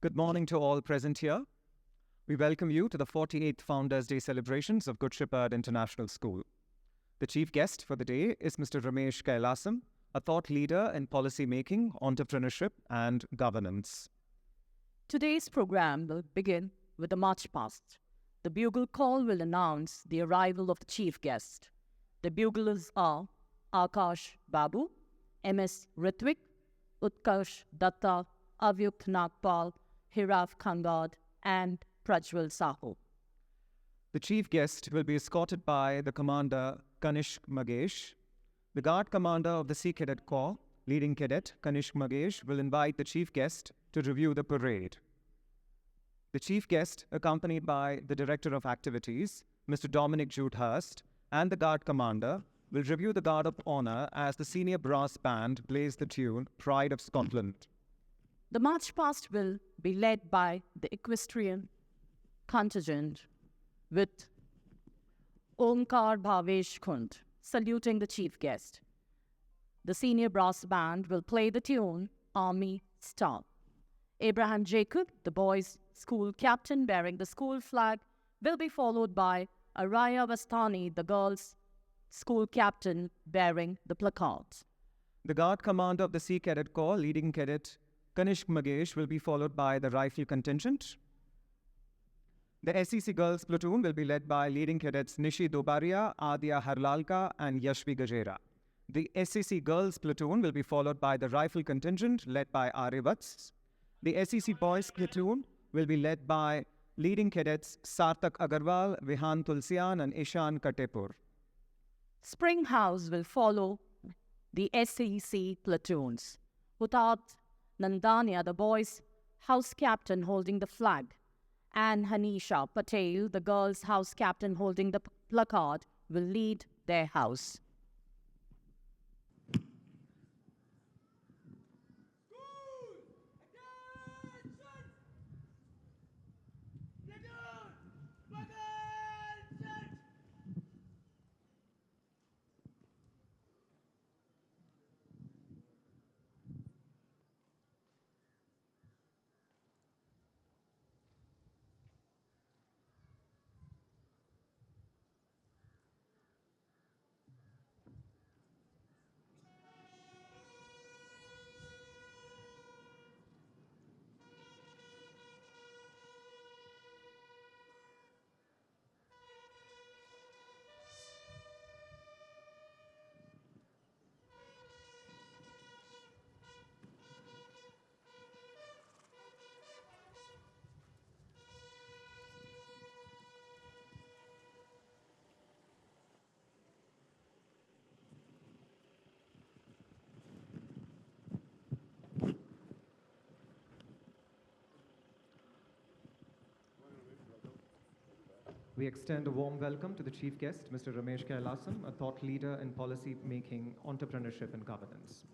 Good morning to all present here. We welcome you to the 48th Founders' Day celebrations of Good Shepherd International School. The chief guest for the day is Mr. Ramesh Kailasam, a thought leader in policy making, entrepreneurship, and governance. Today's program will begin with a march past. The bugle call will announce the arrival of the chief guest. The buglers are Akash Babu, MS Ritvik, Utkarsh Datta, Avyukt Nagpal, Hirav Kangad, and Prajwal Sahu. The chief guest will be escorted by the Commander Kanishk Magesh. The Guard Commander of the Sea Cadet Corps, Leading Cadet Kanishk Magesh, will invite the chief guest to review the parade. The chief guest, accompanied by the Director of Activities, Mr. Dominic Judehurst, and the Guard Commander, will review the Guard of Honour as the senior brass band plays the tune Pride of Scotland. The march past will be led by the equestrian contingent with Omkar Bhavesh Khund saluting the chief guest. The senior brass band will play the tune Army Star. Abraham Jacob, the boys' school captain bearing the school flag, will be followed by Araya Vastani, the girls' school captain bearing the placards. The Guard Commander of the Sea Cadet Corps, Leading Cadet Kanishk Magesh, will be followed by the rifle contingent. The SEC Girls Platoon will be led by Leading Cadets Nishi Dobaria, Adya Harlalka, and Yashvi Gajera. The SEC Girls Platoon will be followed by the rifle contingent led by Aryavats. The SEC Boys Platoon will be led by Leading Cadets Sartak Agarwal, Vihan Tulsian, and Ishan Katepur. Spring House will follow the SEC platoons. Hutat Nandania, the boys' house captain holding the flag, and Hanisha Patel, the girls' house captain holding the placard, will lead their house. We extend a warm welcome to the chief guest, Mr. Ramesh Kailasam, a thought leader in policy making, entrepreneurship, and governance.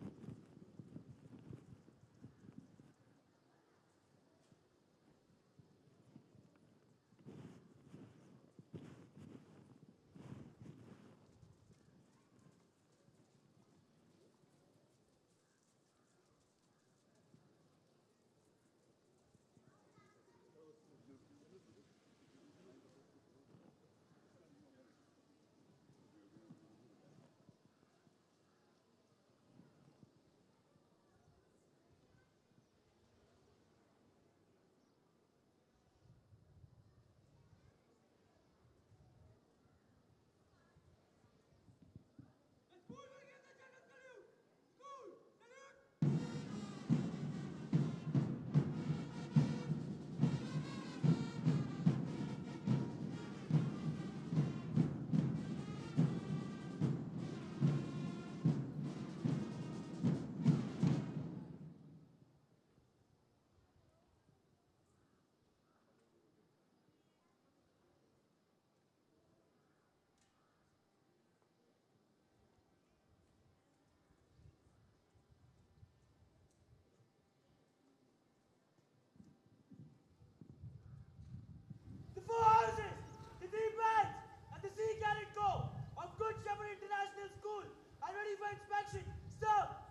The four houses, the three bands, and the Sea Cadet Corps of Good Shepherd International School are ready for inspection. Stop!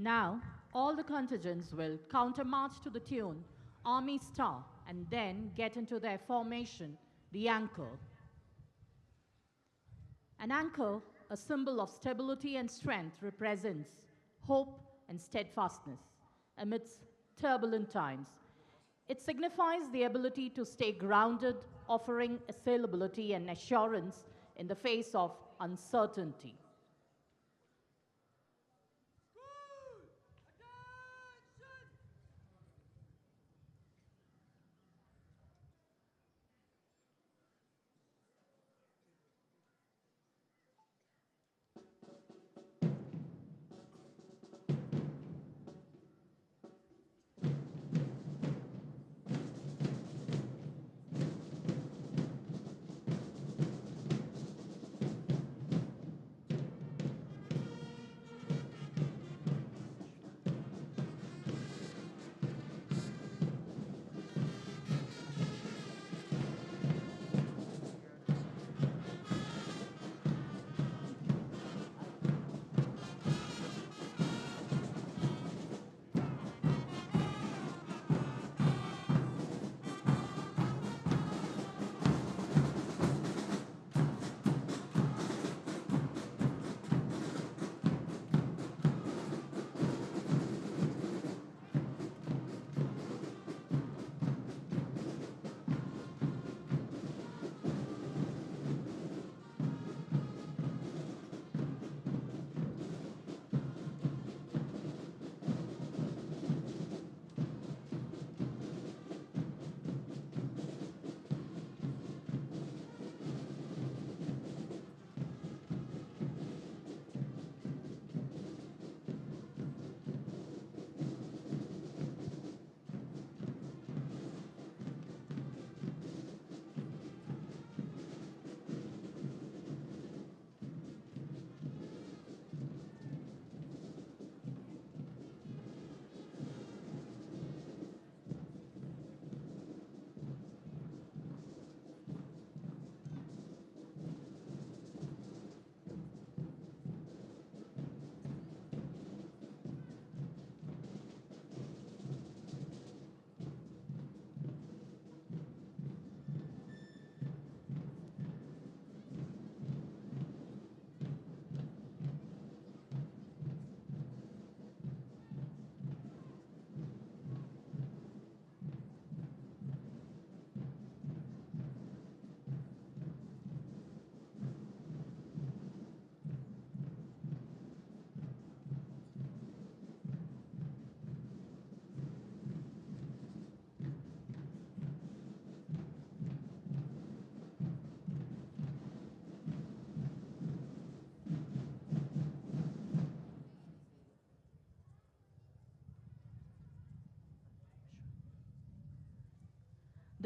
Now, all the contingents will countermarch to the tune Army Star and then get into their formation, the anchor. An anchor, a symbol of stability and strength, represents hope and steadfastness amidst turbulent times. It signifies the ability to stay grounded, offering assailability and assurance in the face of uncertainty.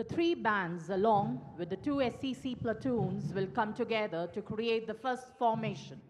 The three bands, along with the two SEC platoons, will come together to create the first formation.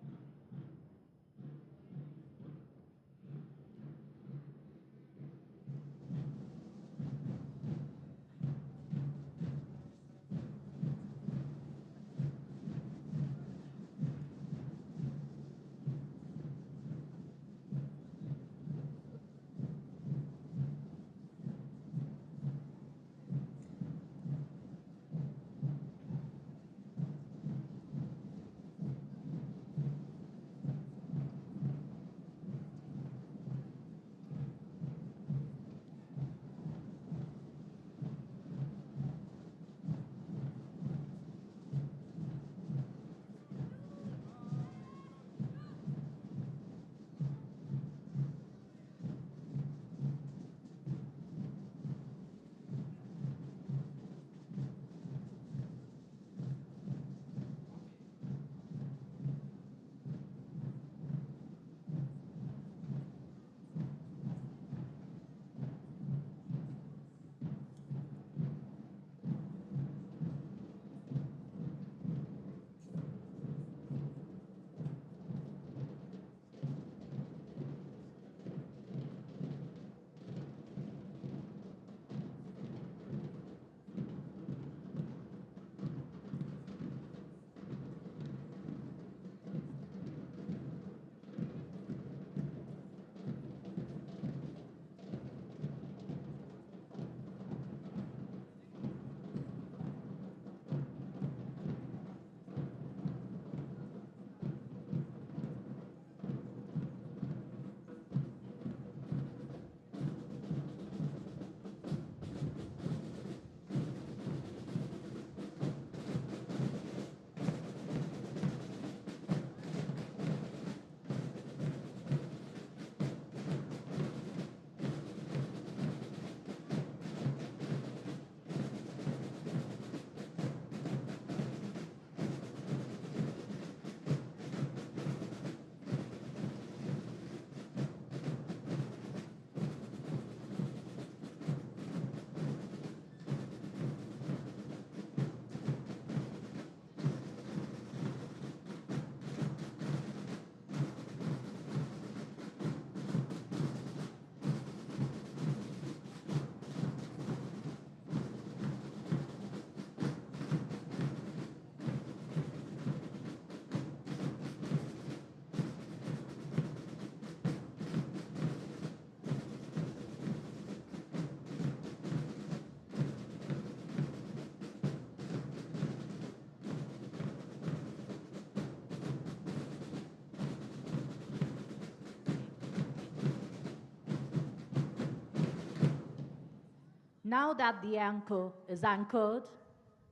Now that the anchor is anchored,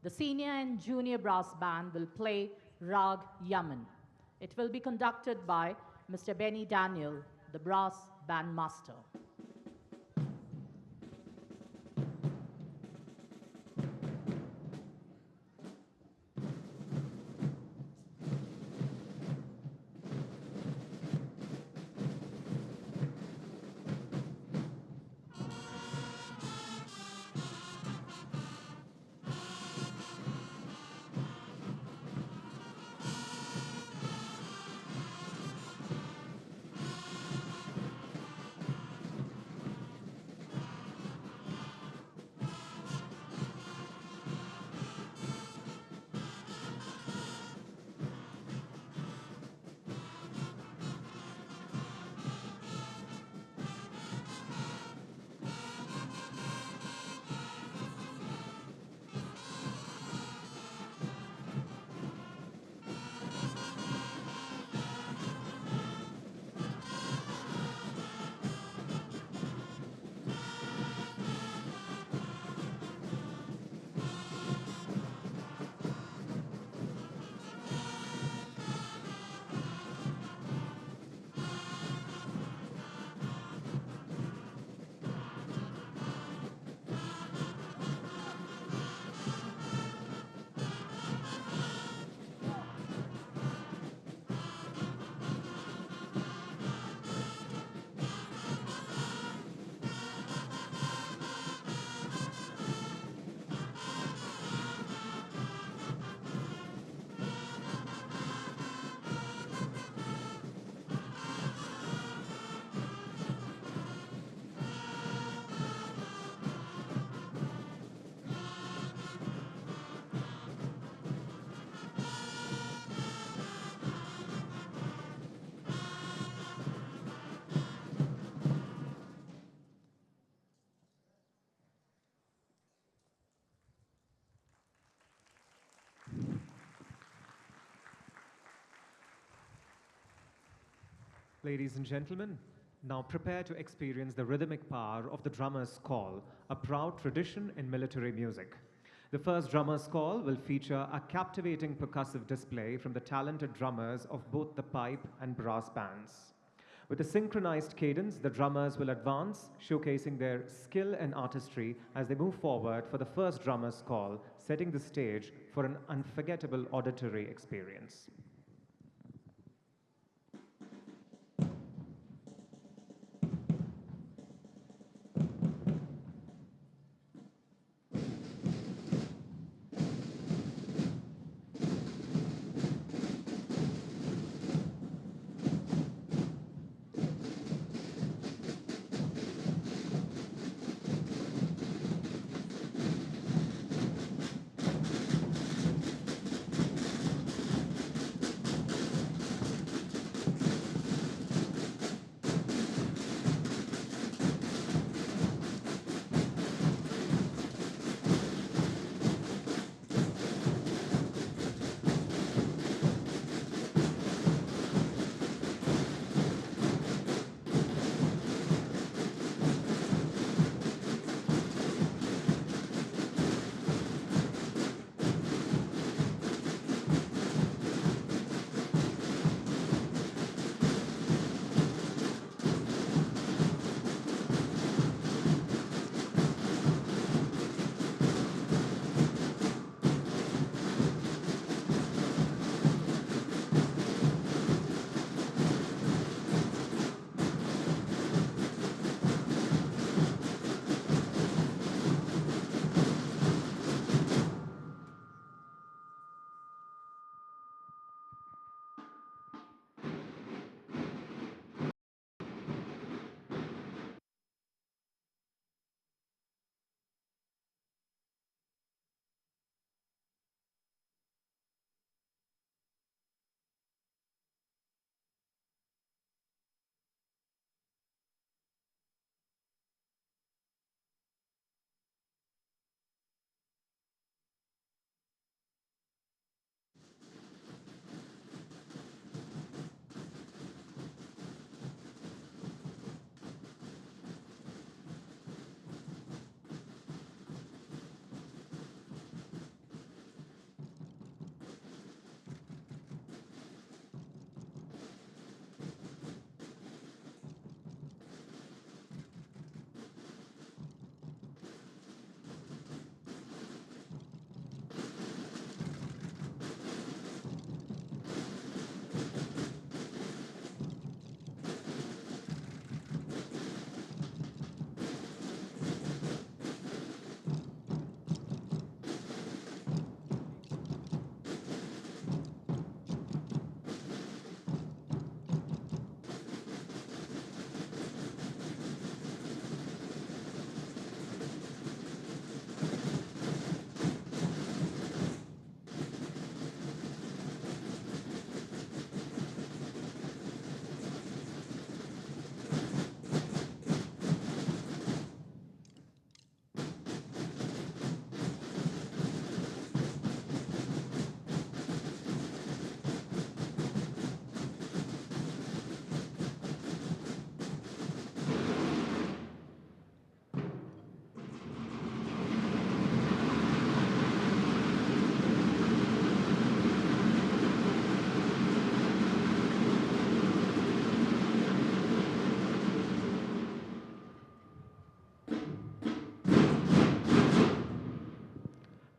the senior and junior brass band will play Rag Yaman. It will be conducted by Mr. Benny Daniel, the brass bandmaster. Ladies and gentlemen, now prepare to experience the rhythmic power of the drummer's call, a proud tradition in military music. The first drummer's call will feature a captivating percussive display from the talented drummers of both the pipe and brass bands. With a synchronized cadence, the drummers will advance, showcasing their skill and artistry as they move forward for the first drummer's call, setting the stage for an unforgettable auditory experience.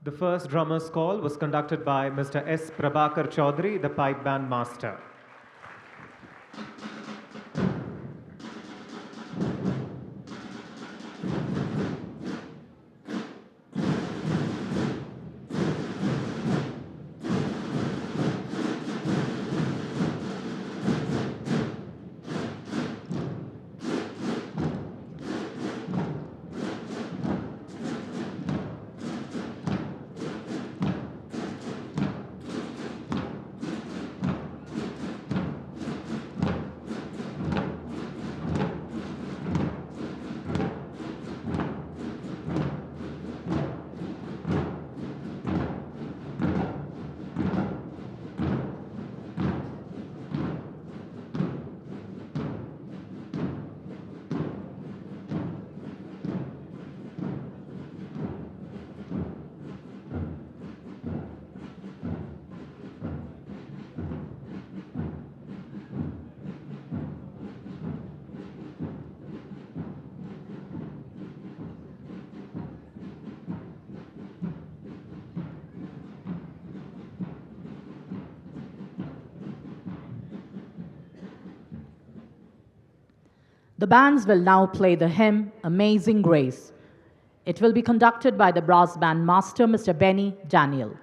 The first drummer's call was conducted by Mr. S. Prabhakar Chaudhary, the pipe band master. The bands will now play the hymn, Amazing Grace. It will be conducted by the brass band master, Mr. Benny Daniel.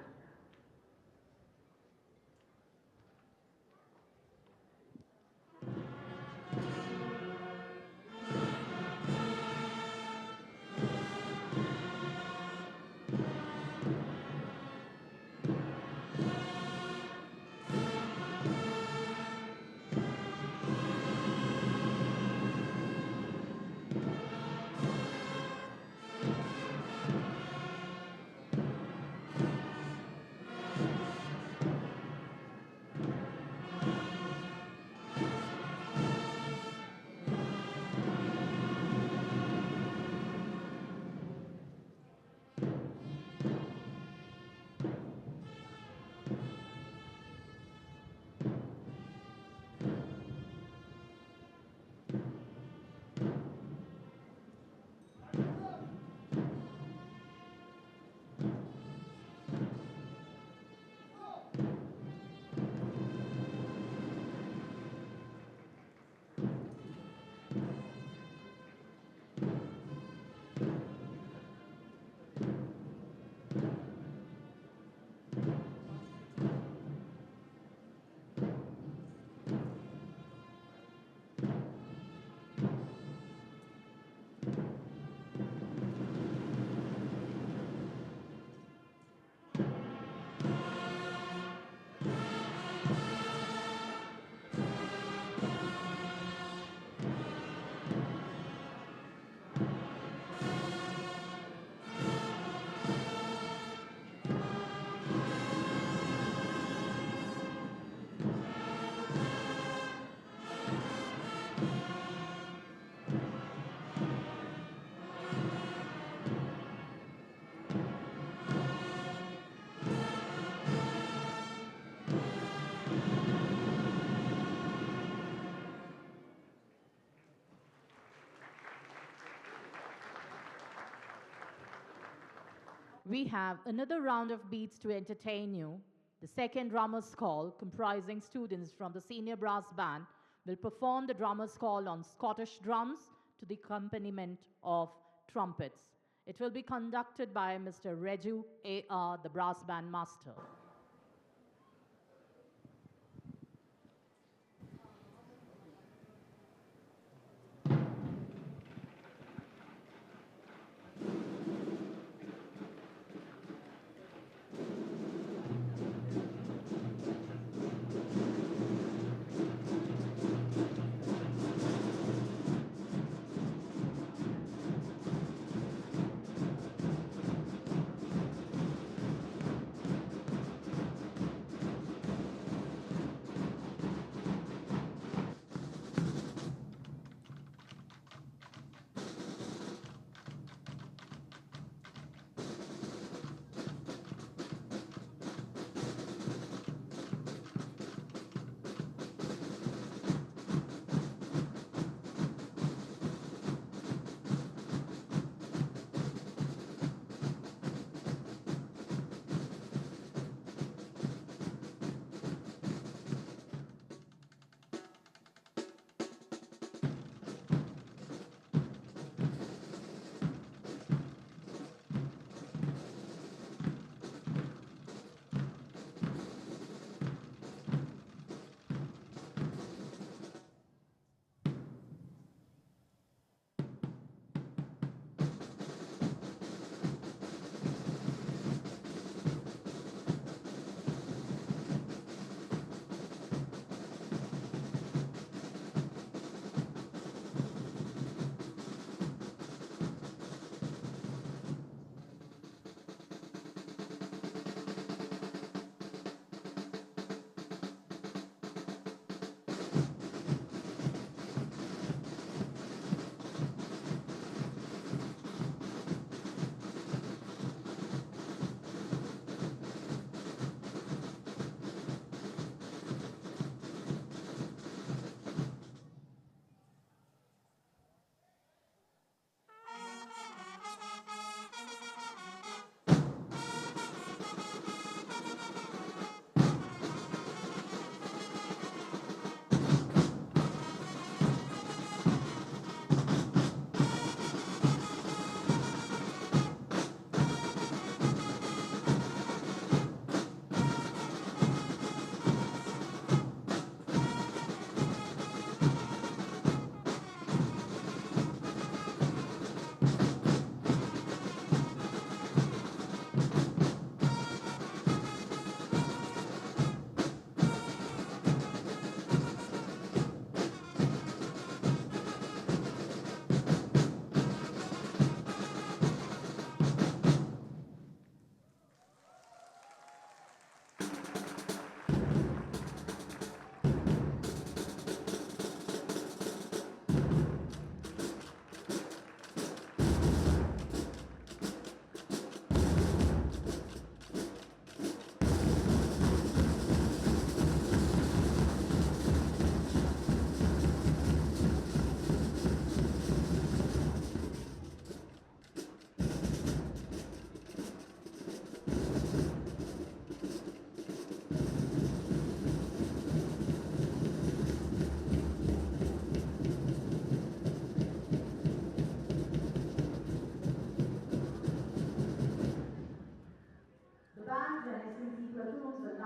We have another round of beats to entertain you. The second drummer's call, comprising students from the senior brass band, will perform the drummer's call on Scottish drums to the accompaniment of trumpets. It will be conducted by Mr. Reju A.R., the brass band master.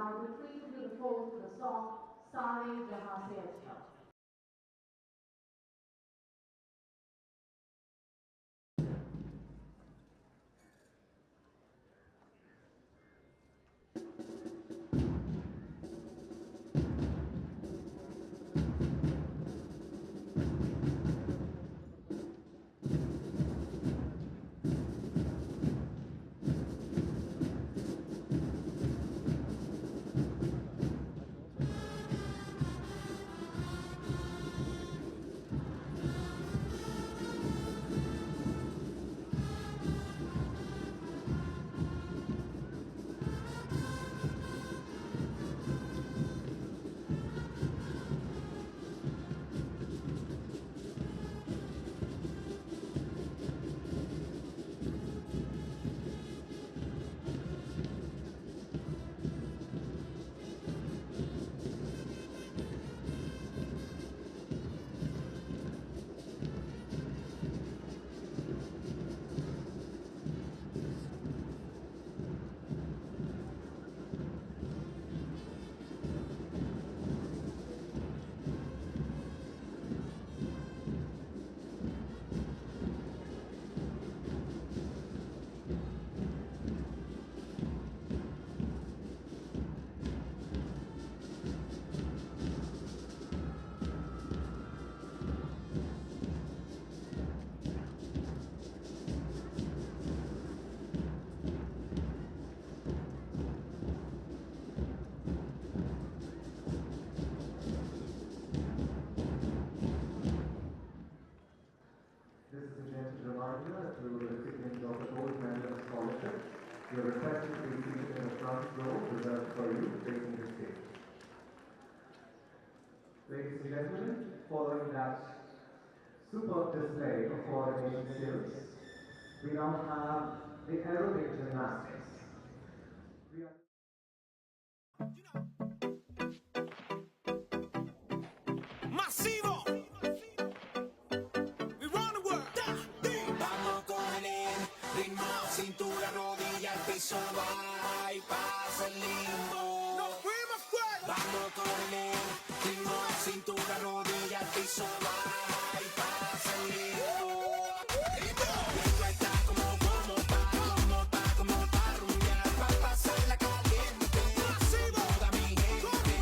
now retreat to the fort to the song Sare Jahan Se Achha. This is a gentle reminder to the recipients of the Gold Medal Scholarship. You are requested to be seated in the front row reserved for you facing the stage. Ladies and gentlemen, following that superb display of coordination skills, we now have the aerobic gymnastics. We are Masivo. We run the world. Vamos con el ritmo, cintura, rodilla, al piso, va y pasa el limbo. Nos fuimos fuera. Vamos con el ritmo, cintura, rodilla, al piso, va y pasa el limbo. Lengua está como pa' rumbear, pa' pasarla caliente. Toda mi gente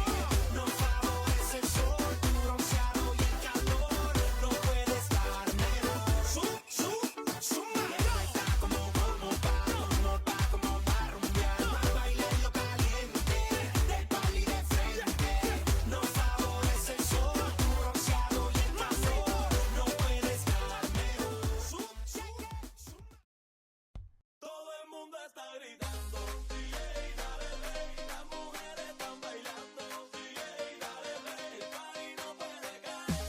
nos favorece el sol, tu bronceado y el calor. No puede estar mejor. Lengua está como pa' rumbear, pa' bailarlo caliente, del pali de frente. Nos favorece el sol, tu bronceado y el calor. No puede estar mejor. Todo el mundo está gritando, DJ, dale play, las mujeres están bailando, DJ, dale play, el party no puede caer,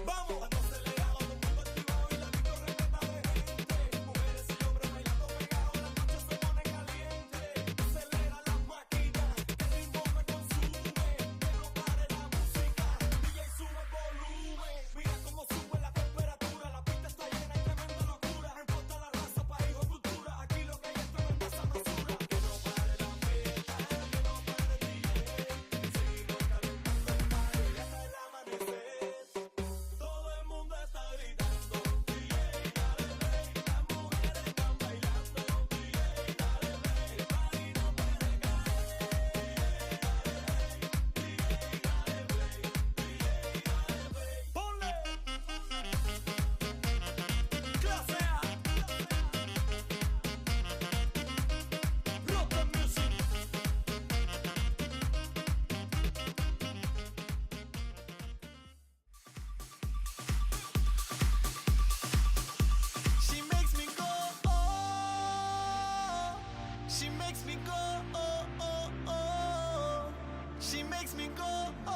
vamos, ando acelerado, todo el mundo activado y la disco repleta de gente, mujeres y hombres bailando pegados, la noche se pone caliente, acelera las máquinas, el ritmo me consume, que no pare la música, DJ sube el volumen, mira cómo sube la temperatura, la pista está llena y tremenda locura, no importa la raza, país o cultura, aquí lo que hay es tremenda sabrosura, que no pare la fiesta, que no pare el DJ, sigo calentando el party hasta el amanecer. Todo el mundo está gritando, DJ, dale play, las mujeres están bailando, DJ, dale play, el party no puede caer, DJ, dale play, ponle, clase A, rock and music. She makes me go, oh. She makes me go, oh, oh, oh. She makes me go, oh.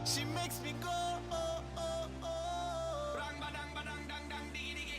She makes me go, oh, oh, oh. Brang badang badang dang dang diggy diggy.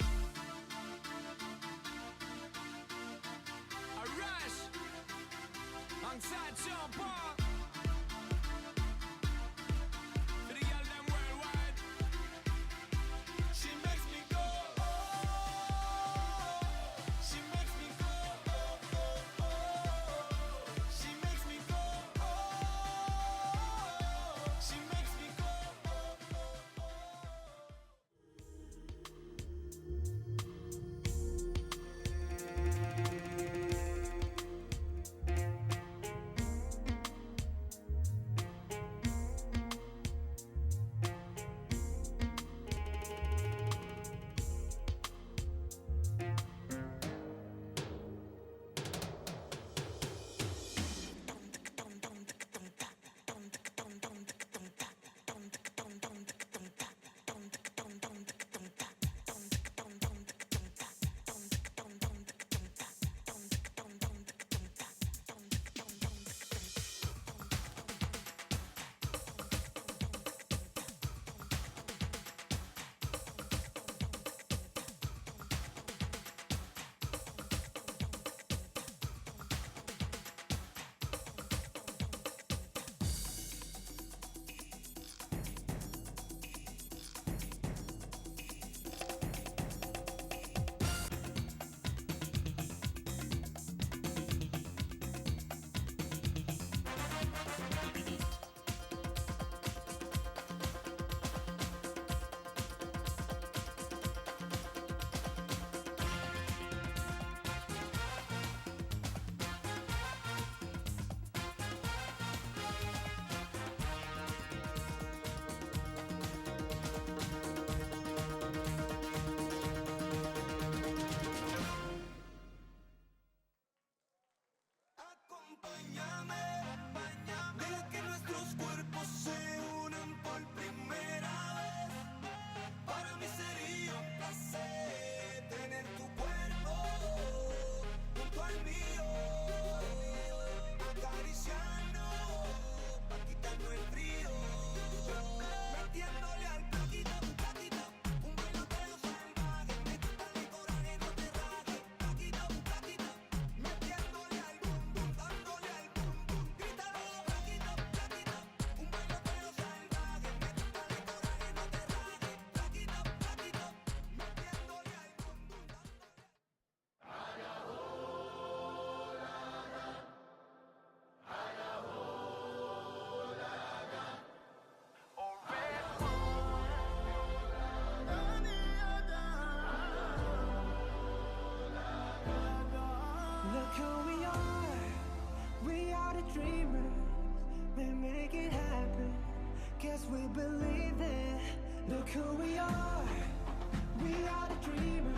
Look who we are. We are the dreamers. We make it happen. Guess we believe it. Look who we are. We are the dreamers.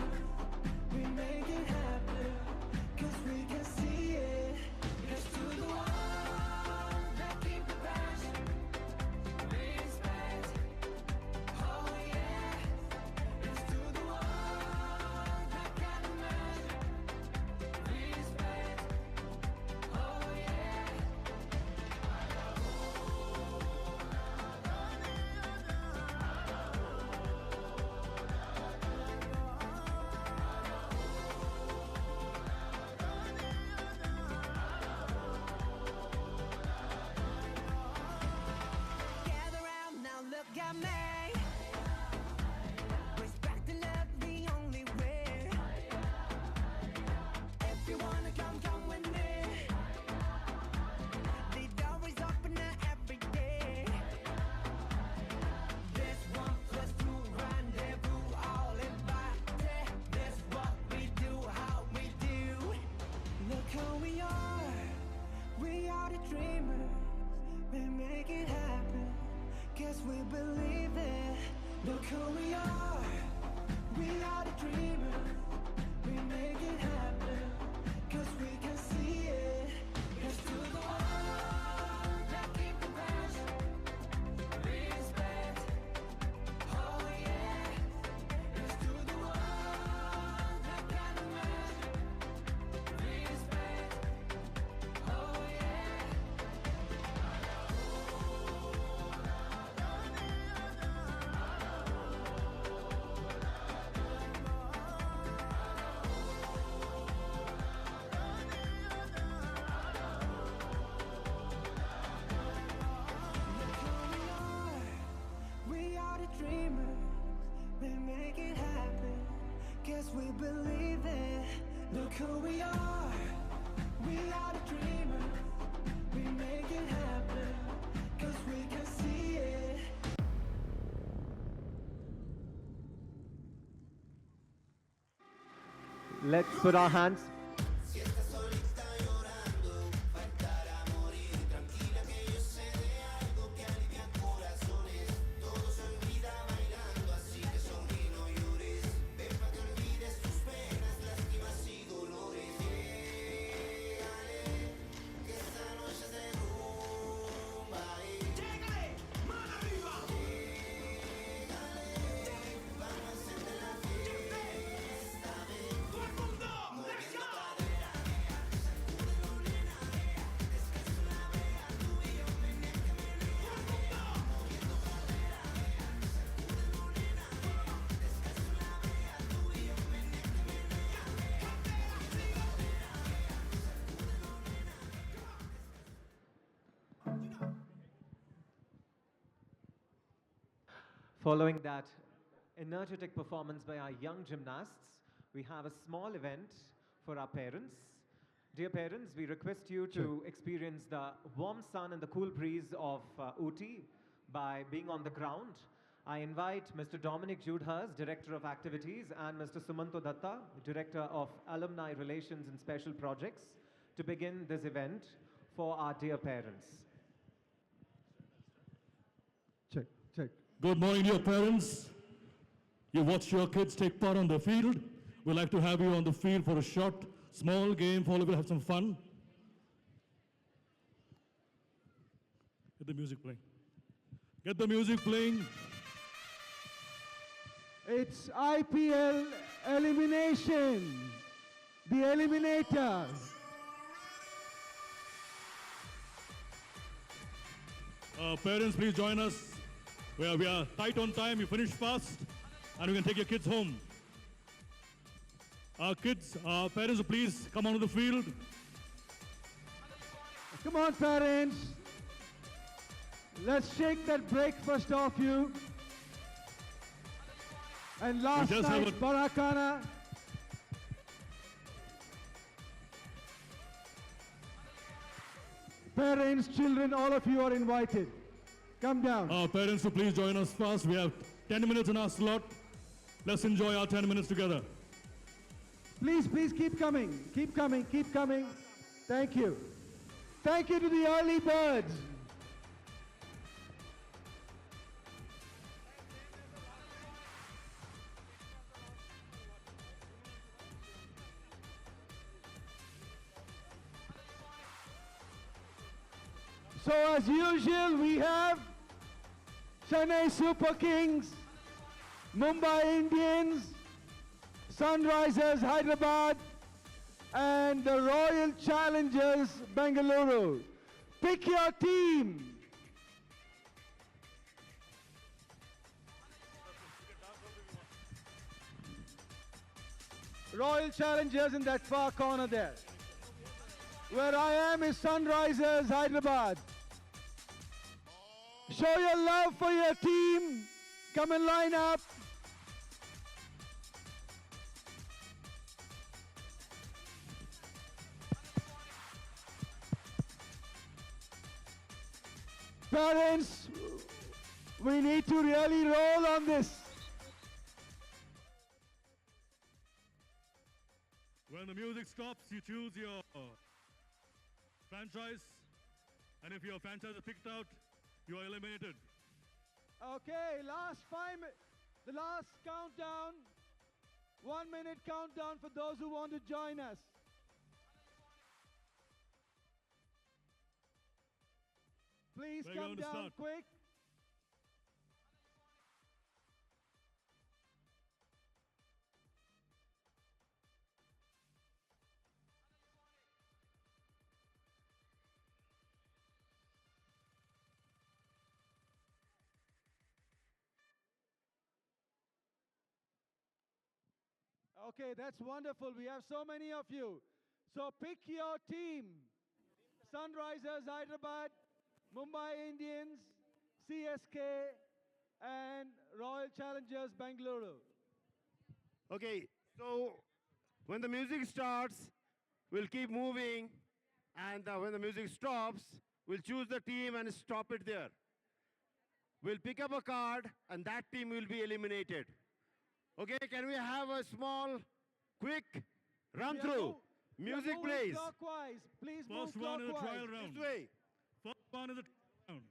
We make it happen. Cause we can see it. Here's to the ones that keep the passion. Respect. Oh yeah. Here's to the ones that can imagine. Respect. Oh yeah. Gather round now, look at me. Respect and love the only way. If you wanna come, come with me. The door is open every day. This 1+2 rendezvous, all invited. This what we do, how we do. Look who we are. We are the dreamers. We make it happen. Guess we believe it. Look who we are. We are the dreamers. We make it happen. Cause we can see it. Here's to the ones that keep the passion. Respect. Oh yeah. Here's to the ones that can imagine. Respect. Oh yeah. We are the dreamers. We make it happen. Guess we believe it. Look who we are. We are the dreamers. We make it happen. Cause we can see it. Let's put our hands. Following that energetic performance by our young gymnasts, we have a small event for our parents. Dear parents, we request you to experience the warm sun and the cool breeze of Ooty by being on the ground. I invite Mr. Dominic Judehurst, Director of Activities, and Mr. Sumanto Datta, Director of Alumni Relations and Special Projects, to begin this event for our dear parents. Check, check. Good morning, dear parents. You watched your kids take part on the field. We'd like to have you on the field for a short, small game for all of you to have some fun. Get the music playing. Get the music playing. It's IPL elimination. The eliminators. Parents, please join us. We are tight on time. You finish fast, and we can take your kids home. Parents, please come onto the field. Come on, parents. Let's shake that breakfast off you. And last just have night, Barakana. Parents, children, all of you are invited. Come down. Parents, so please join us fast. We have 10 minutes in our slot. Let's enjoy our 10 minutes together. Please, please keep coming. Keep coming, keep coming. Thank you. Thank you to the early birds. So as usual, we have Chennai Super Kings, Mumbai Indians, Sunrisers Hyderabad, and the Royal Challengers Bengaluru. Pick your team. Royal Challengers in that far corner there. Where I am is Sunrisers Hyderabad. Show your love for your team. Come and line up. Parents, we need to really roll on this. When the music stops, you choose your franchise, and if your franchise is picked out, you are eliminated. Okay, the last countdown. 1 minute countdown for those who want to join us. Please We're come going to down start. quick. Okay, that's wonderful. We have so many of you. So pick your team. Sunrisers Hyderabad, Mumbai Indians, CSK, and Royal Challengers Bengaluru. Okay, so when the music starts, we'll keep moving, and when the music stops, we'll choose the team and stop it there. We'll pick up a card, and that team will be eliminated. Okay, can we have a small, quick run through? Music plays. Clockwise. Please move First one is the clockwise. trial round. This way. First one is the trial round.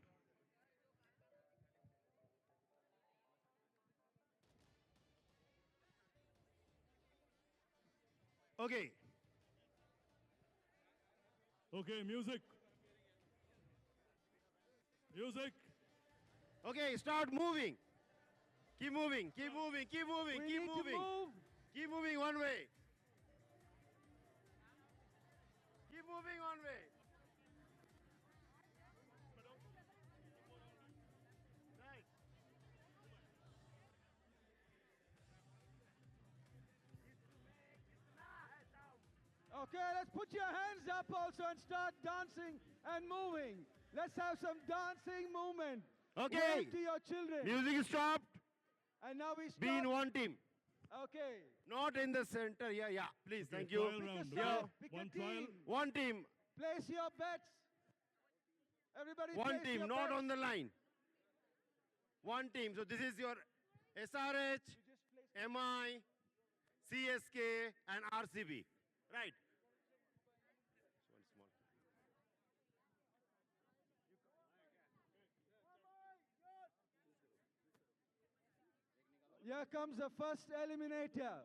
Okay, Okay, music. Music. okay, start moving. Keep moving, keep moving, keep moving, We keep need to moving. move. Keep moving one way. Keep moving one way. Right. Okay, let's put your hands up also and start dancing and moving. Let's have some dancing movement. Okay. Wave to your children. Music stopped. And now we stop. Be in one team. Okay. Not in the center. Yeah, yeah. Please, thank Trial you. round. Pick a side, okay? pick a One trial. team. One team. Place your bets. Everybody One place team, your not bets. on the line. One team. So this is your SRH, MI, CSK, and RCB. Right. One small. Here comes the first eliminator.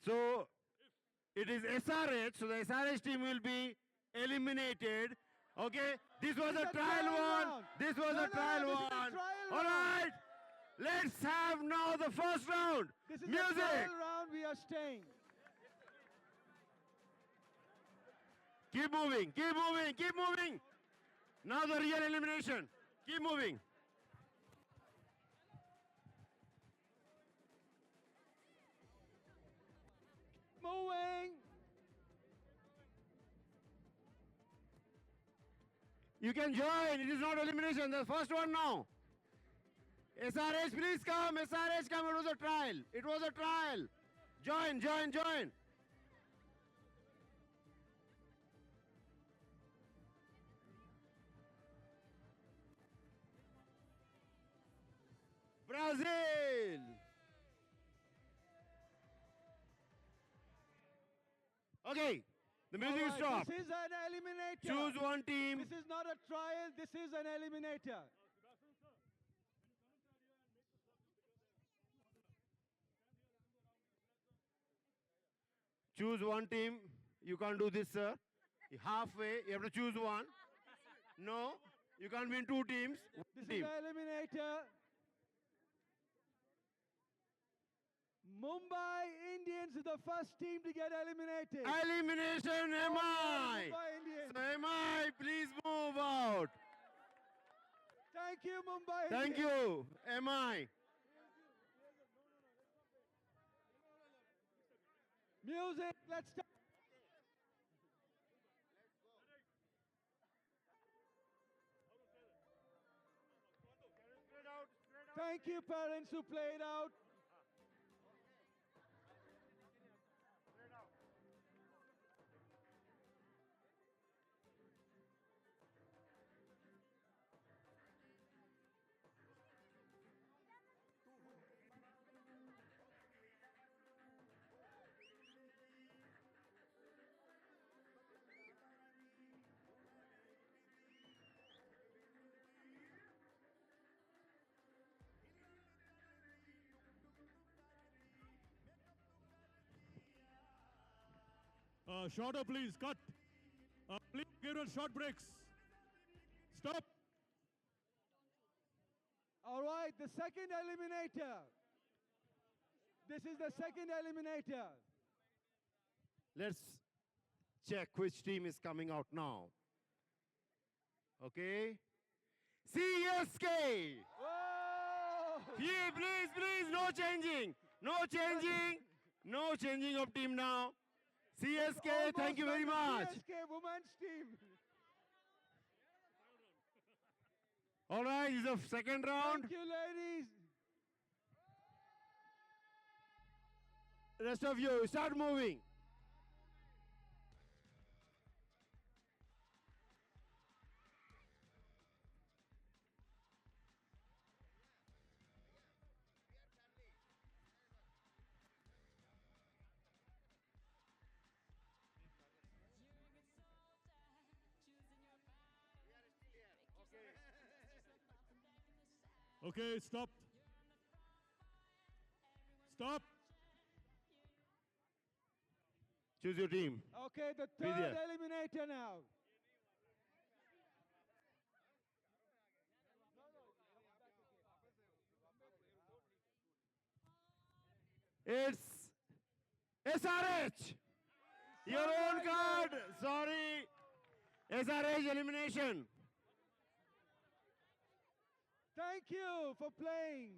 So it is SRH. So the SRH team will be eliminated. Okay. This was This a is a trial trial one. round. This was No, a no, trial this is a one. trial All round. right. Let's have now the first round. This is Music. the trial round. We are staying. Keep moving, keep moving, keep moving. Now the real elimination. Keep moving. Moving. You can join. It is not elimination. The first one now. SRH, please come. SRH, come. It was a trial. It was a trial. Join, join, join. Brazil. Okay, the music All right, stopped. This is an eliminator. Choose one team. This is not a trial. This is an eliminator. Choose one team. You can't do this, sir. Halfway, you have to choose one. No, you can't be in two teams. One This team. is an eliminator. Mumbai Indians is the first team to get eliminated. Elimination, MI. Mumbai Indians. So MI, please move out. Thank you, Mumbai Thank Indians. you, MI. Music, let's start. Thank you, parents who played out. Shorter, please. Cut. Please give us short breaks. Stop. All right, the second eliminator. This is the second eliminator. Let's check which team is coming out now. Okay. CSK. Whoa! Here, please, please, no changing. No changing. No changing of team now. CSK, Almost thank you very like the much. CSK women's team. All right, this is the second round. Thank you, ladies. Rest of you, start moving. Okay, stop. Stop. Choose your team. Okay, the Be third there. eliminator now. It's SRH. Your own card. Sorry. SRH elimination. Thank you for playing.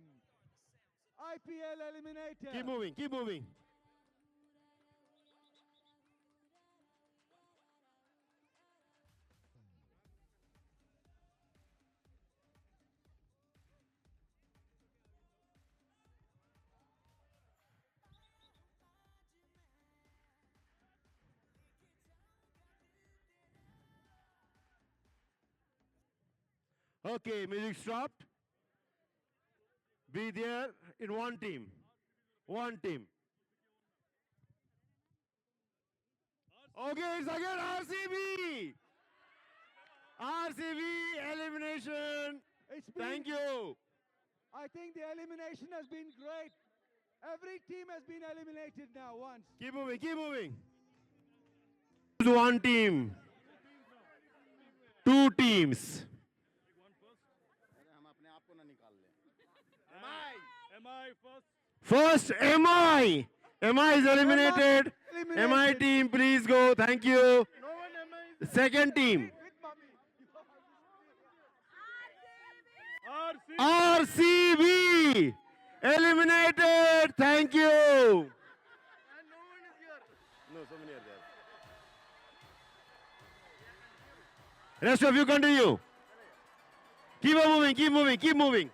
IPL eliminator. Keep moving, keep moving. Okay, music stopped. Be there in one team. One team. Okay, it's again RCB. RCB elimination. It's been, Thank you. I think the elimination has been great. Every team has been eliminated now once. Keep moving, keep moving. One team. Two teams. MI first. First, MI. MI is eliminated. Eliminated. MI team, please go. Thank you. Second team. RCB. Eliminated. Thank you. No, so many are there. Rest of you continue. Keep on moving, keep moving, keep moving.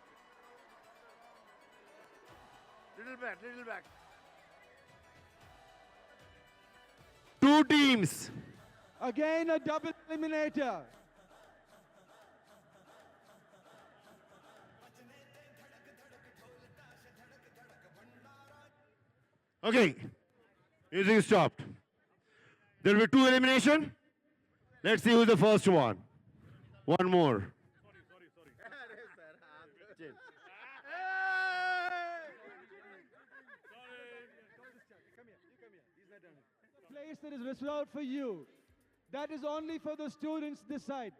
Little back, little back. Two teams. Again, a double eliminator. Okay, music is stopped. There will be 2 elimination. Let's see who's the first one. One more. Place that is reserved for you. That is only for the students this side.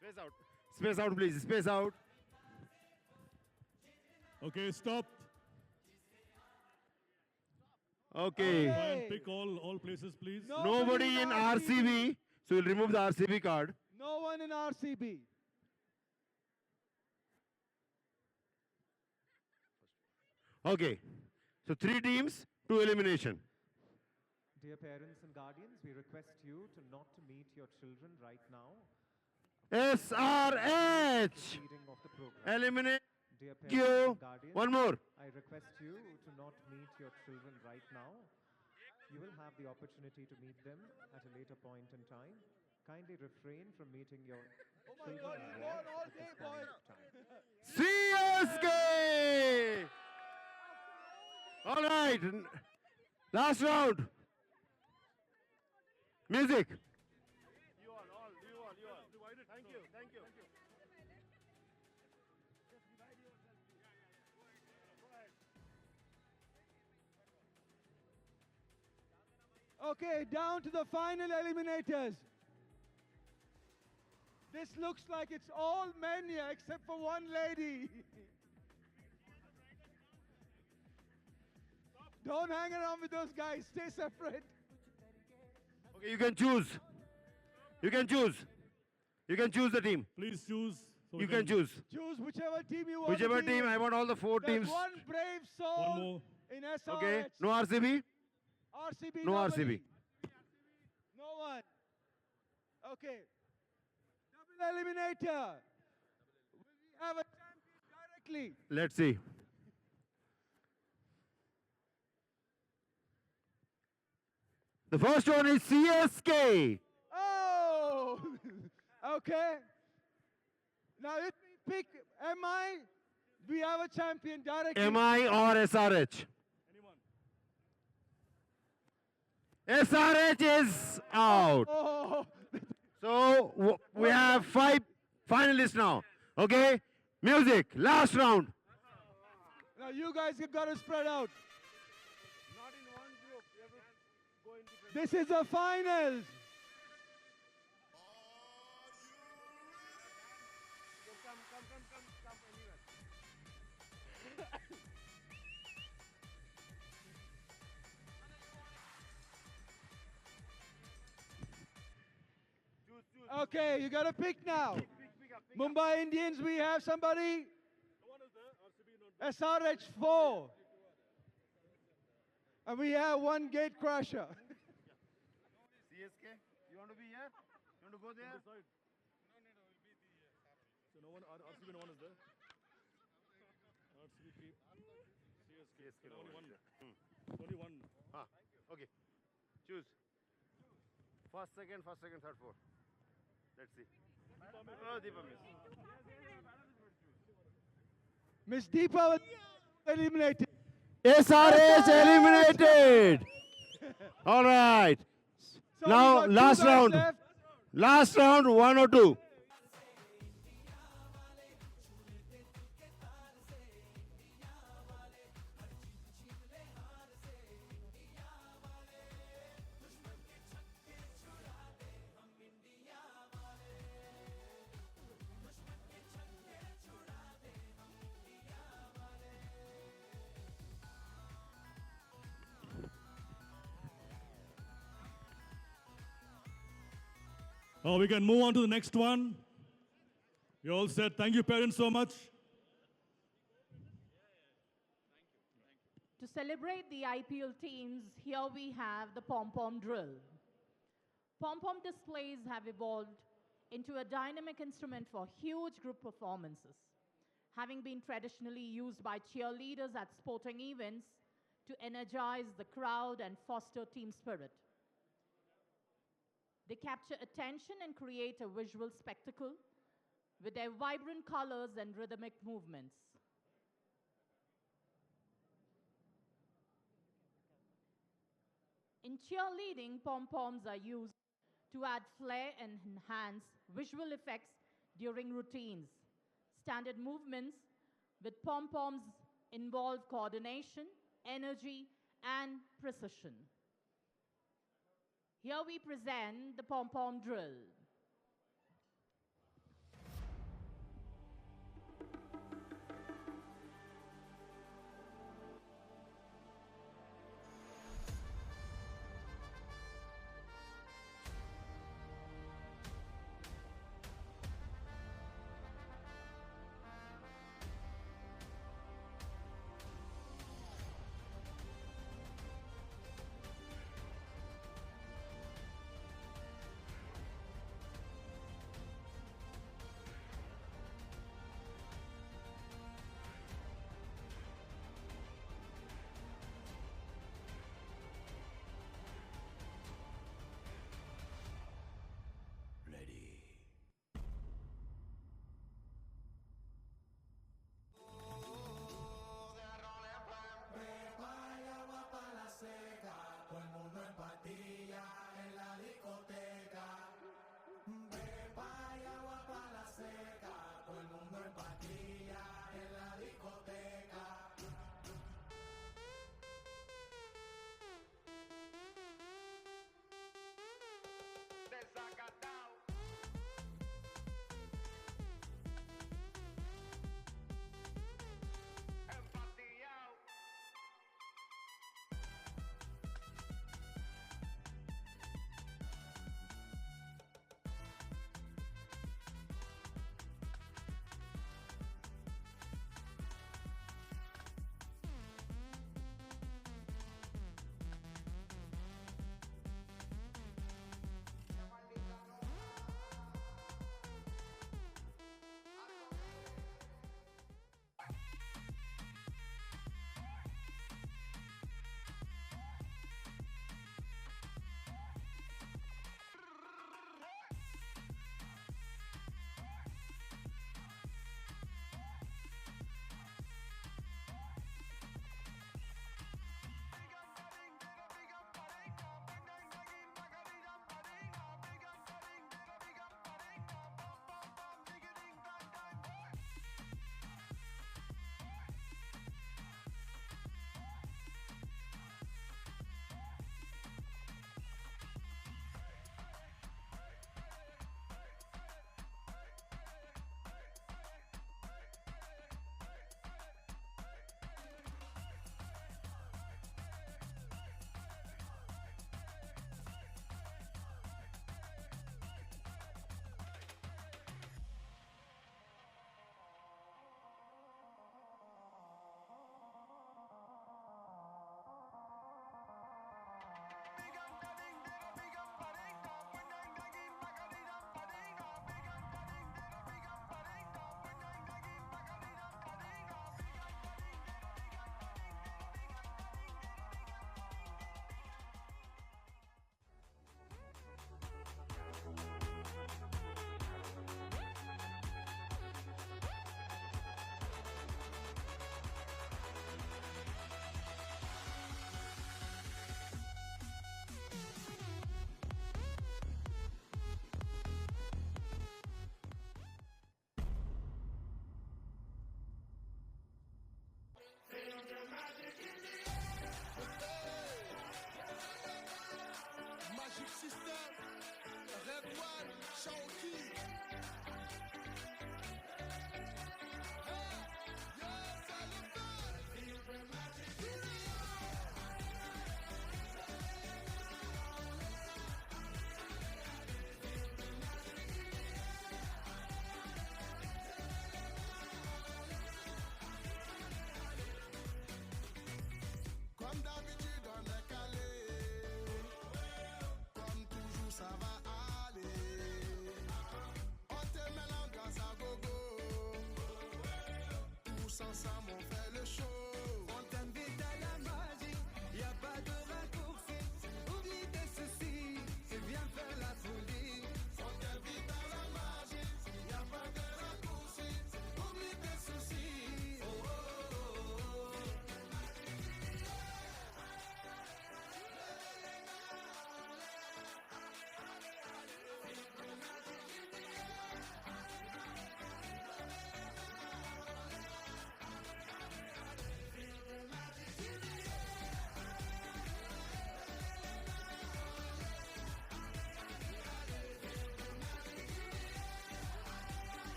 Space out. Space out, please. Space out. Okay, stop. Okay. Try Okay. and pick all places, please. Nobody in RCB. So we'll remove the RCB card. No one in RCB. Okay. So 3 teams, 2 elimination. Dear parents and guardians, we request you to not to meet your children right now. SRH. Proceeding of the program. Eliminate. Dear Thank parents you. and guardians, One more. I request you to not meet your children right now. You will have the opportunity to meet them at a later point in time. Kindly refrain from meeting your children abroad at this point of time. CSK. All right. Last round. Music. You all. Thank you. Okay, down to the final eliminators. This looks like it's all men here except for one lady. Don't hang around with those guys. Stay separate. Okay, you can choose. You can choose the team. Please choose. So we You can choose. Choose whichever team you want. Whichever to be team. in. I want all the 4 There's teams. one brave soul One more. in SRH. Okay. No RCB. RCB. No nobody. RCB. No one. Okay. Double eliminator. Will we have a champion directly? Let's see. The first one is CSK. Oh! Okay. Now if we pick MI, we have a champion directly. MI or SRH? SRH is out. Oh! So we have 5 finalists now. Okay? Music, last round. Now you guys have got to spread out. This is the finals. Okay, you got to pick now. Mumbai Indians, we have somebody. SRH 4. And we have one gate crusher. CSK, you want to be here? You want to go there? So no one, RCB, no one is there. RCB 3, CSK, only one. Only one. Ah, okay. Choose. First, second, third, fourth. Let's see. Oh, Deepa miss. Miss Deepa was eliminated. SRH eliminated. All right. So Now, we got two last guys round. left. Last round, 1 or 2. We can move on to the next one. You all said thank you, parents, so much. To celebrate the IPL teams, here we have the pom-pom drill. Pom-pom displays have evolved into a dynamic instrument for huge group performances, having been traditionally used by cheerleaders at sporting events to energize the crowd and foster team spirit. They capture attention and create a visual spectacle with their vibrant colors and rhythmic movements. In cheerleading, pom-poms are used to add flair and enhance visual effects during routines. Standard movements with pom-poms involve coordination, energy, and precision. Here we present the pom-pom drill.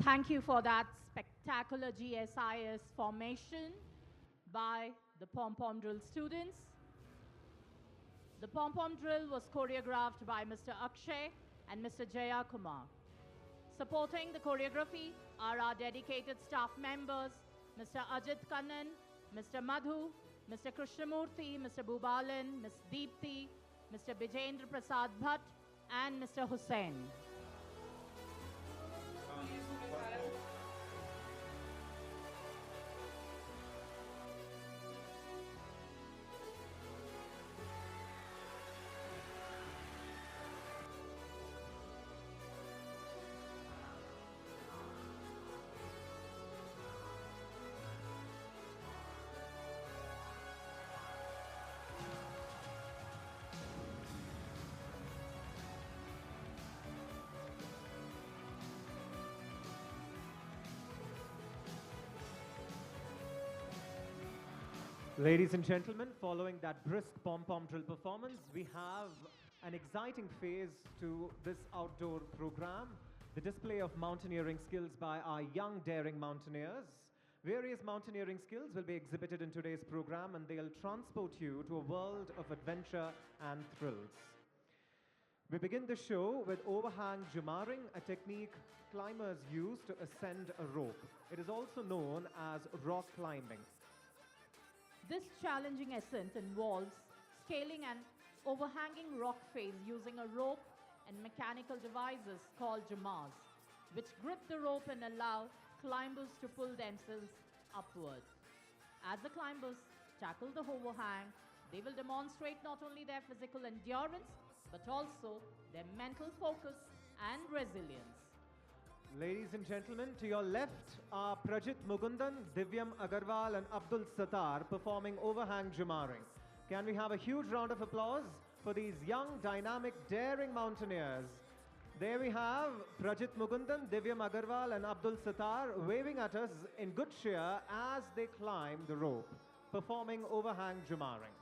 Thank you for that spectacular GSIS formation by the pom-pom drill students. The pom-pom drill was choreographed by Mr. Akshay and Mr. Jaya Kumar. Supporting the choreography are our dedicated staff members, Mr. Ajit Kannan, Mr. Madhu, Mr. Krishnamurthy, Mr. Bhubalan, Ms. Deepthi, Mr. Bijendra Prasad Bhatt, and Mr. Hussain. Ladies and gentlemen, following that brisk pom-pom drill performance, we have an exciting phase to this outdoor program, the display of mountaineering skills by our young, daring mountaineers. Various mountaineering skills will be exhibited in today's program, and they'll transport you to a world of adventure and thrills. We begin the show with overhang jumaring, a technique climbers use to ascend a rope. It is also known as rock climbing. This challenging ascent involves scaling an overhanging rock face using a rope and mechanical devices called jamars, which grip the rope and allow climbers to pull themselves upward. As the climbers tackle the overhang, they will demonstrate not only their physical endurance, but also their mental focus and resilience. Ladies and gentlemen, to your left are Prajit Mugundan, Divyam Agarwal and Abdul Sattar performing overhang jumaring. Can we have a huge round of applause for these young, dynamic, daring mountaineers? There we have Prajit Mugundan, Divyam Agarwal and Abdul Sattar waving at us in good cheer as they climb the rope, performing overhang jumaring.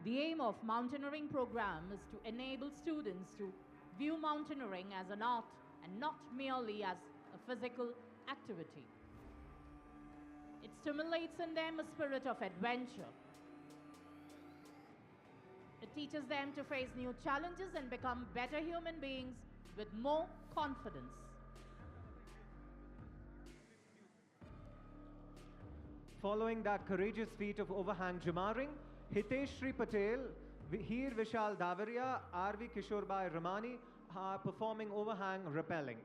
The aim of mountaineering program is to enable students to view mountaineering as an art and not merely as a physical activity. It stimulates in them a spirit of adventure. It teaches them to face new challenges and become better human beings with more confidence. Following that courageous feat of overhang jumaring, Hiteshri Patel, Heer Vishal Davaria, R.V. Kishorbai Ramani are performing overhang rappelling.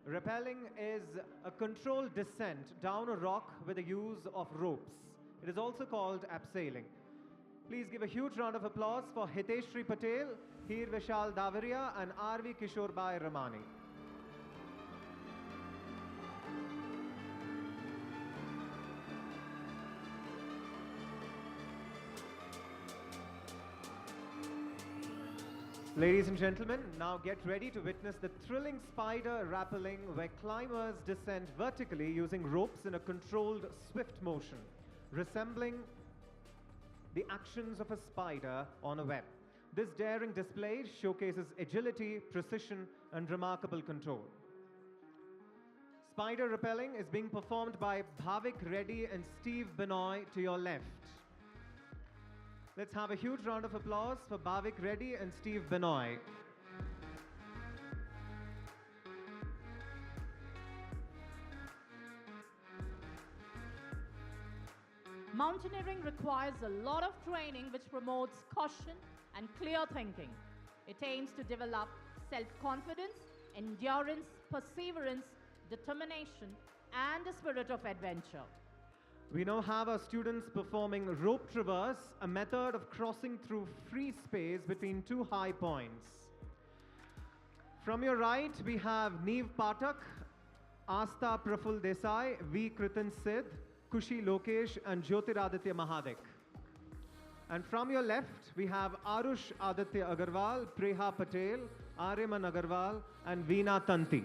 Rappelling is a controlled descent down a rock with the use of ropes. It is also called abseiling. Please give a huge round of applause for Hiteshri Patel, Heer Vishal Davaria and R.V. Kishorbai Ramani. Ladies and gentlemen, now get ready to witness the thrilling spider rappelling where climbers descend vertically using ropes in a controlled, swift motion, resembling the actions of a spider on a web. This daring display showcases agility, precision, and remarkable control. Spider rappelling is being performed by Bhavik Reddy and Steve Benoy to your left. Let's have a huge round of applause for Bhavik Reddy and Steve Benoy. Mountaineering requires a lot of training which promotes caution and clear thinking. It aims to develop self-confidence, endurance, perseverance, determination, and a spirit of adventure. We now have our students performing rope traverse, a method of crossing through free space between two high points. From your right, we have Neev Patak, Asta Praful Desai, V. Kritan Sid, Kushi Lokesh, and Jyotiraditya Mahadik. And from your left, we have Arush Aditya Agarwal, Preha Patel, Aryaman Agarwal, and Veena Tanti.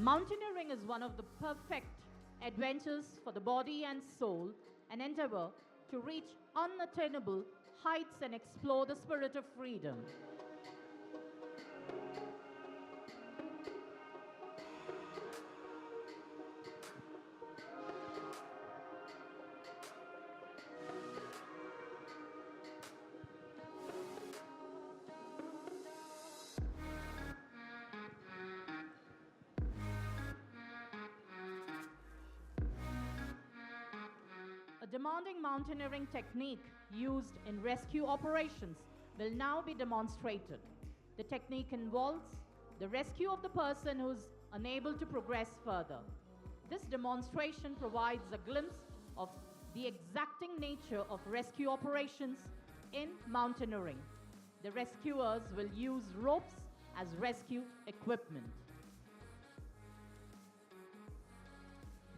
Mountaineering is one of the perfect adventures for the body and soul, an endeavor to reach unattainable heights and explore the spirit of freedom. A demanding mountaineering technique used in rescue operations will now be demonstrated. The technique involves the rescue of the person who's unable to progress further. This demonstration provides a glimpse of the exacting nature of rescue operations in mountaineering. The rescuers will use ropes as rescue equipment.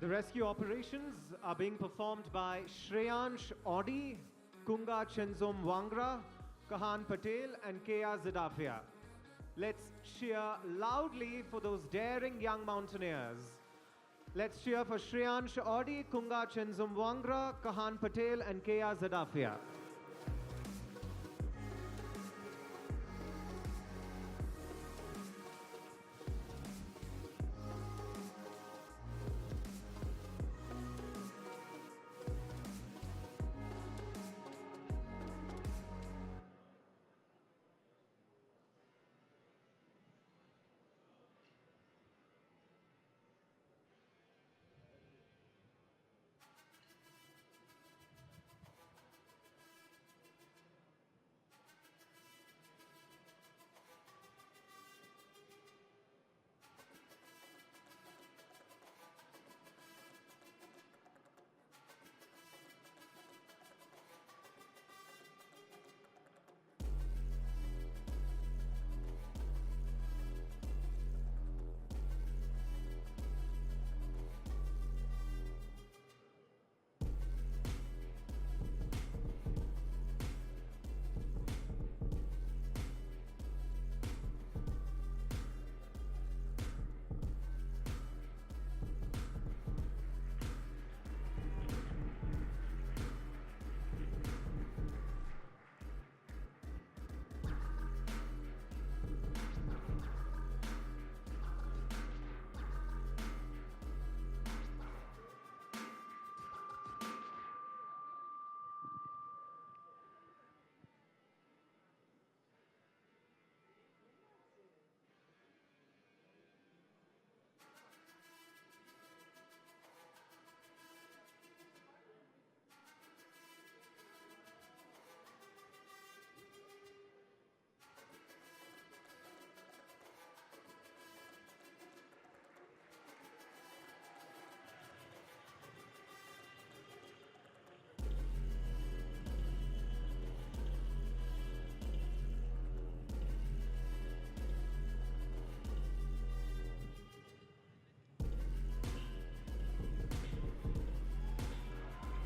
The rescue operations are being performed by Shreyansh Audi, Kunga Chenzom Wangra, Kahan Patel, and Kea Zadafia. Let's cheer loudly for those daring young mountaineers. Let's cheer for Shreyansh Audi, Kunga Chenzom Wangra, Kahan Patel, and Kea Zadafia.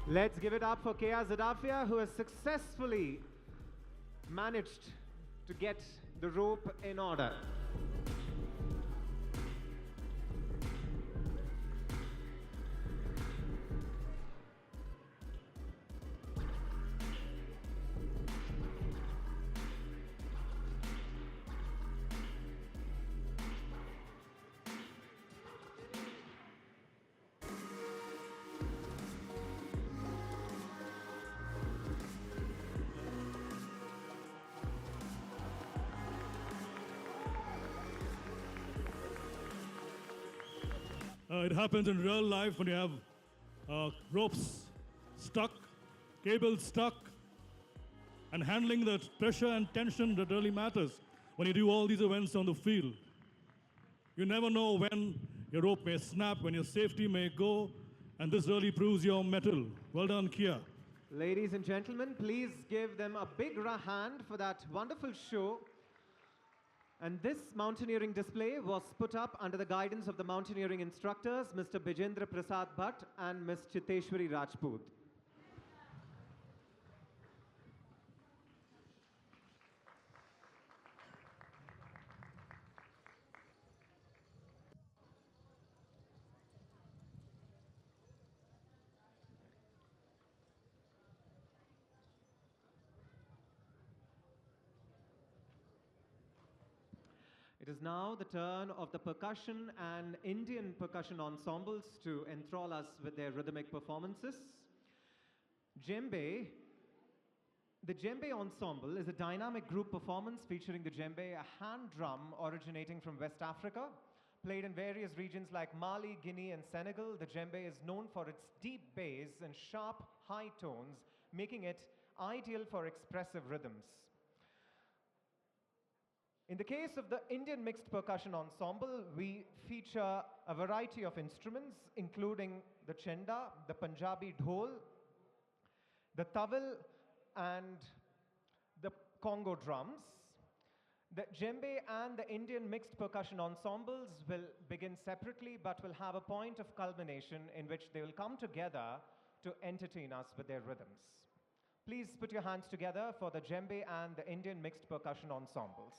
Let's give it up for Kea Zadafia, who has successfully managed to get the rope in order. It happens in real life when you have ropes stuck, cables stuck, and handling the pressure and tension that really matters when you do all these events on the field. You never know when your rope may snap, when your safety may go, and this really proves your mettle. Well done, Kia. Ladies and gentlemen, please give them a big hand for that wonderful show. And this mountaineering display was put up under the guidance of the mountaineering instructors, Mr. Bijendra Prasad Bhatt and Ms. Chiteshwari Rajput. It is now the turn of the percussion and Indian percussion ensembles to enthrall us with their rhythmic performances. Djembe. The djembe ensemble is a dynamic group performance featuring the djembe, a hand drum originating from West Africa. Played in various regions like Mali, Guinea, and Senegal, the djembe is known for its deep bass and sharp high tones, making it ideal for expressive rhythms. In the case of the Indian mixed percussion ensemble, we feature a variety of instruments, including the chenda, the Punjabi dhol, the tawil, and the Congo drums. The djembe and the Indian mixed percussion ensembles will begin separately, but will have a point of culmination in which they will come together to entertain us with their rhythms. Please put your hands together for the djembe and the Indian mixed percussion ensembles.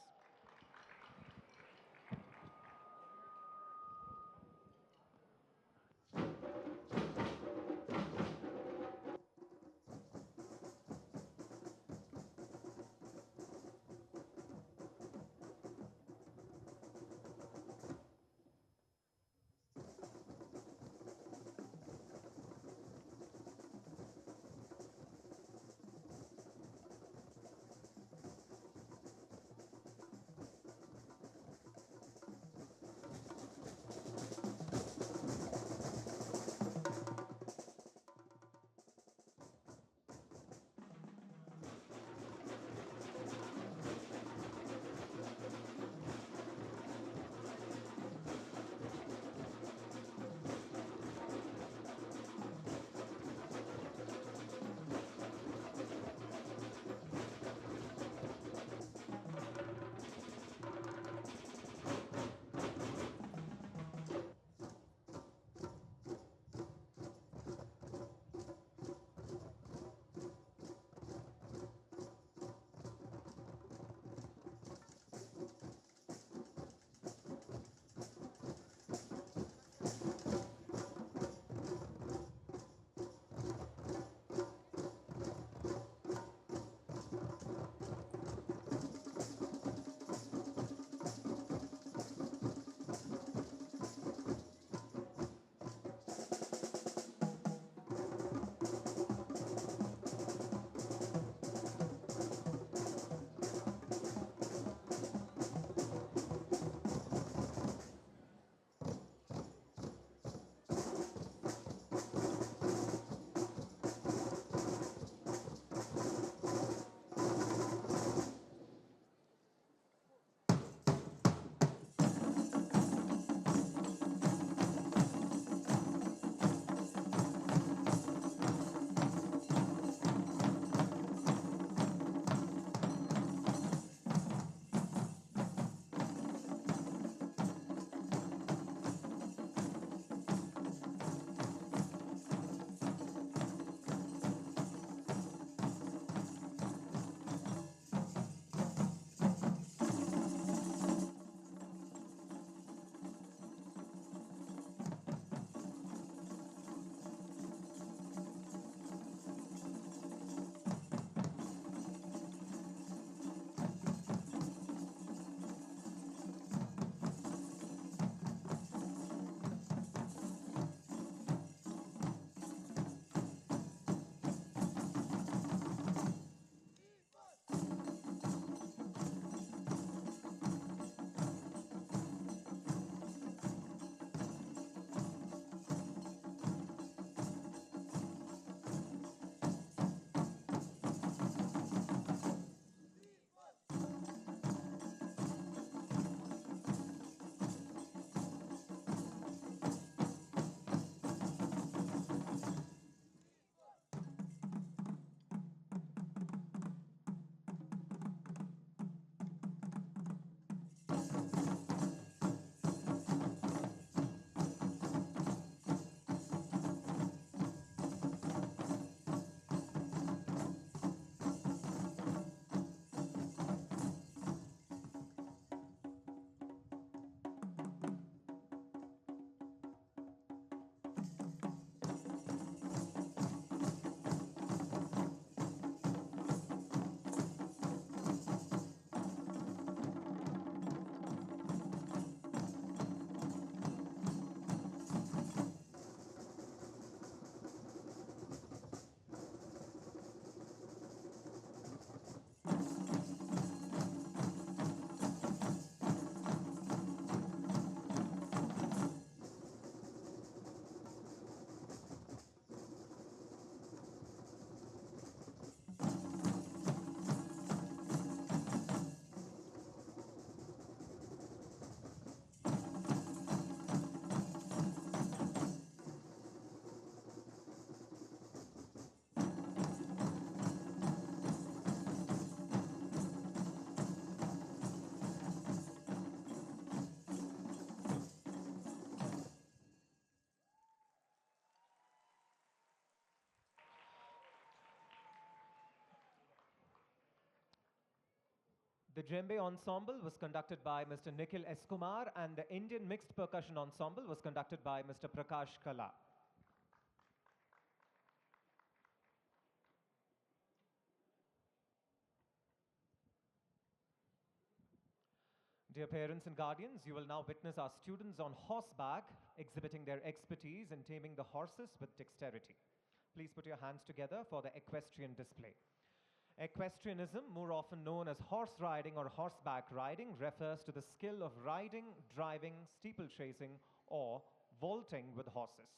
The djembe ensemble was conducted by Mr. Nikhil Eskumar, and the Indian mixed percussion ensemble was conducted by Mr. Prakash Kala. Dear parents and guardians, you will now witness our students on horseback exhibiting their expertise in taming the horses with dexterity. Please put your hands together for the equestrian display. Equestrianism, more often known as horse riding or horseback riding, refers to the skill of riding, driving, steeplechasing, or vaulting with horses.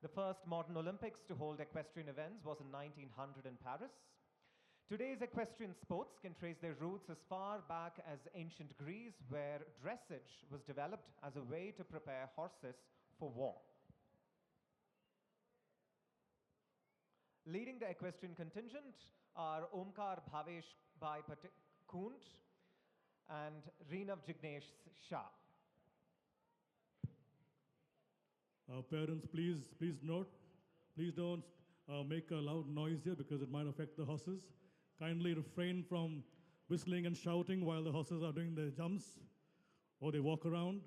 The first modern Olympics to hold equestrian events was in 1900 in Paris. Today's equestrian sports can trace their roots as far back as ancient Greece, where dressage was developed as a way to prepare horses for war. Leading the equestrian contingent are Omkar Bhavesh Bhai Kund and Reenav Jignesh Shah. Parents, please note, please don't make a loud noise here because it might affect the horses. Kindly refrain from whistling and shouting while the horses are doing their jumps or they walk around.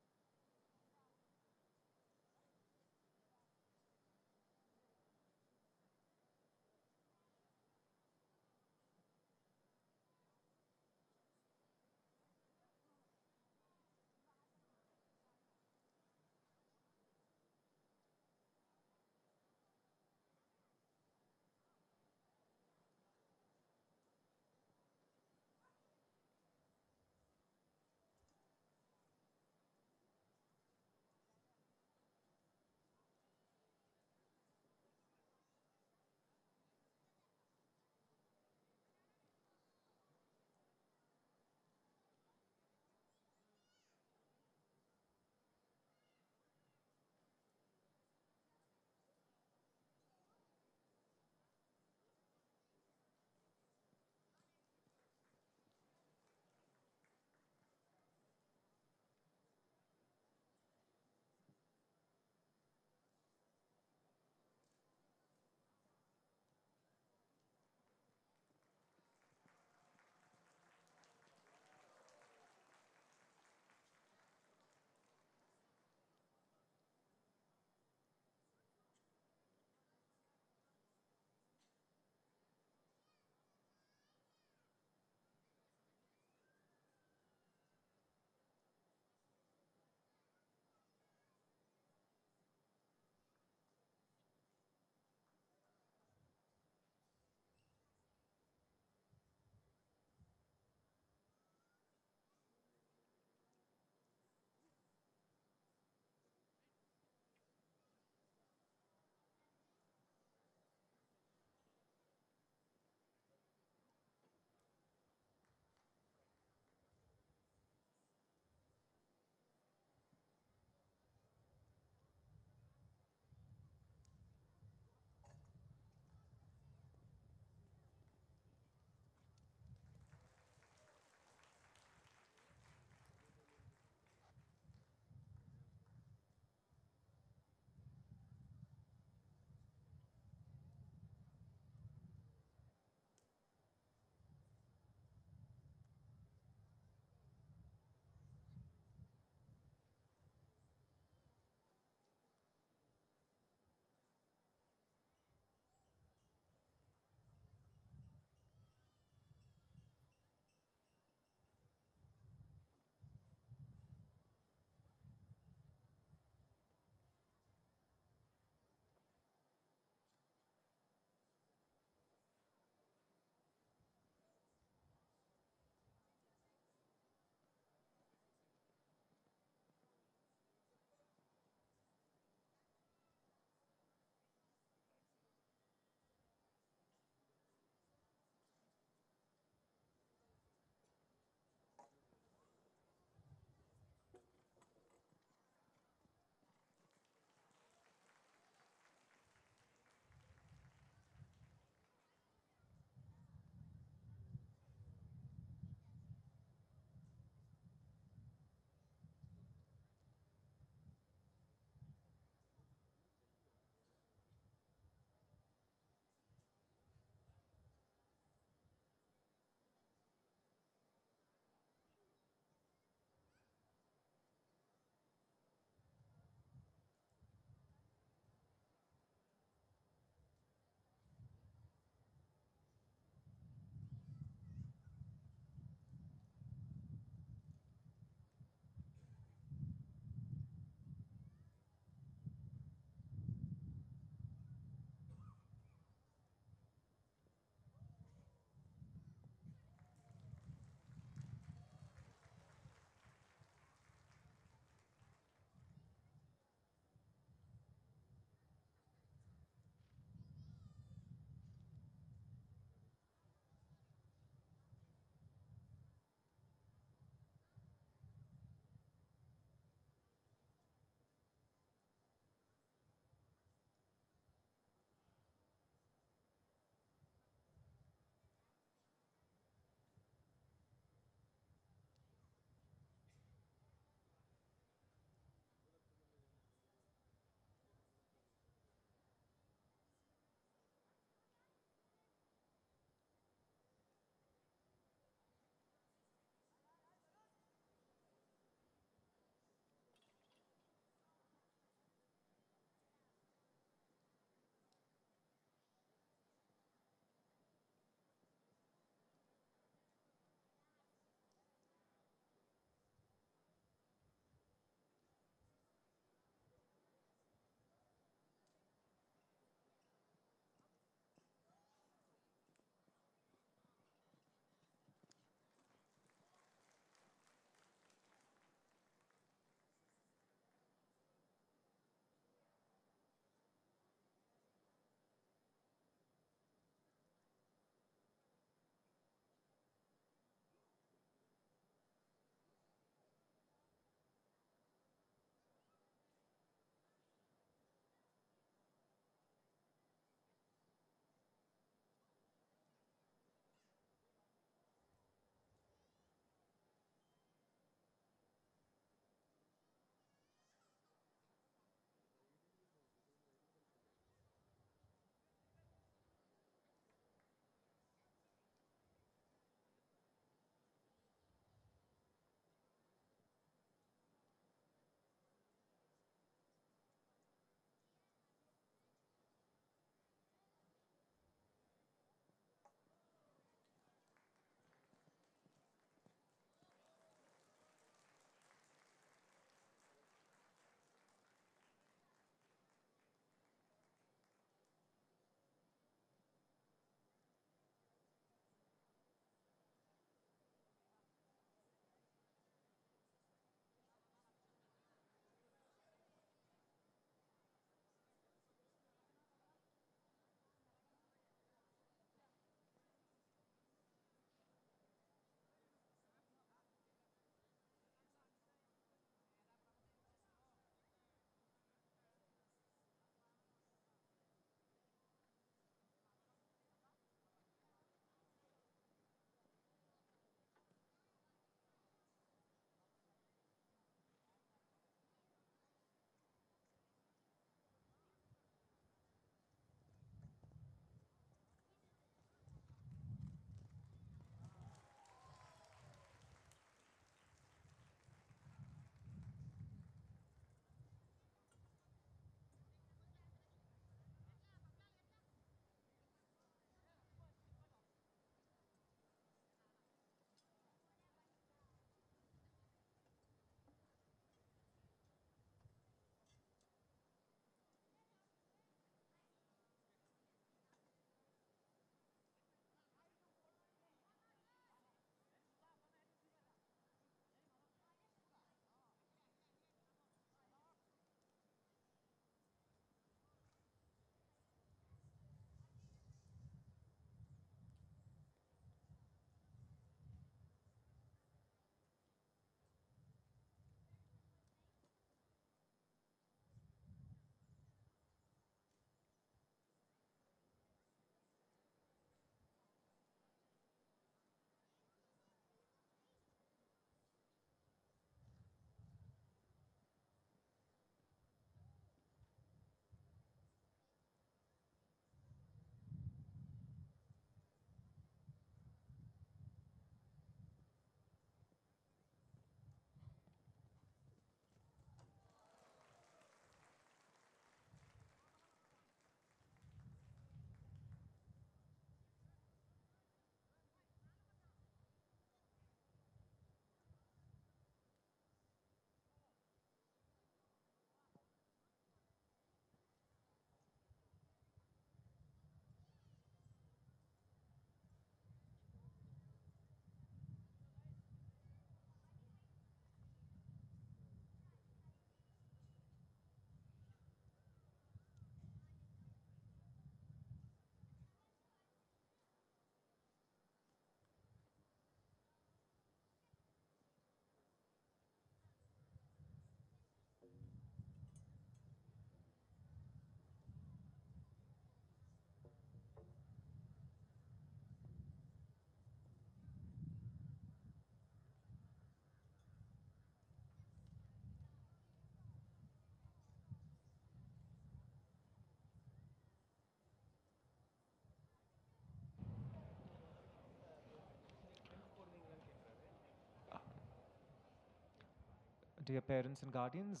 Dear parents and guardians,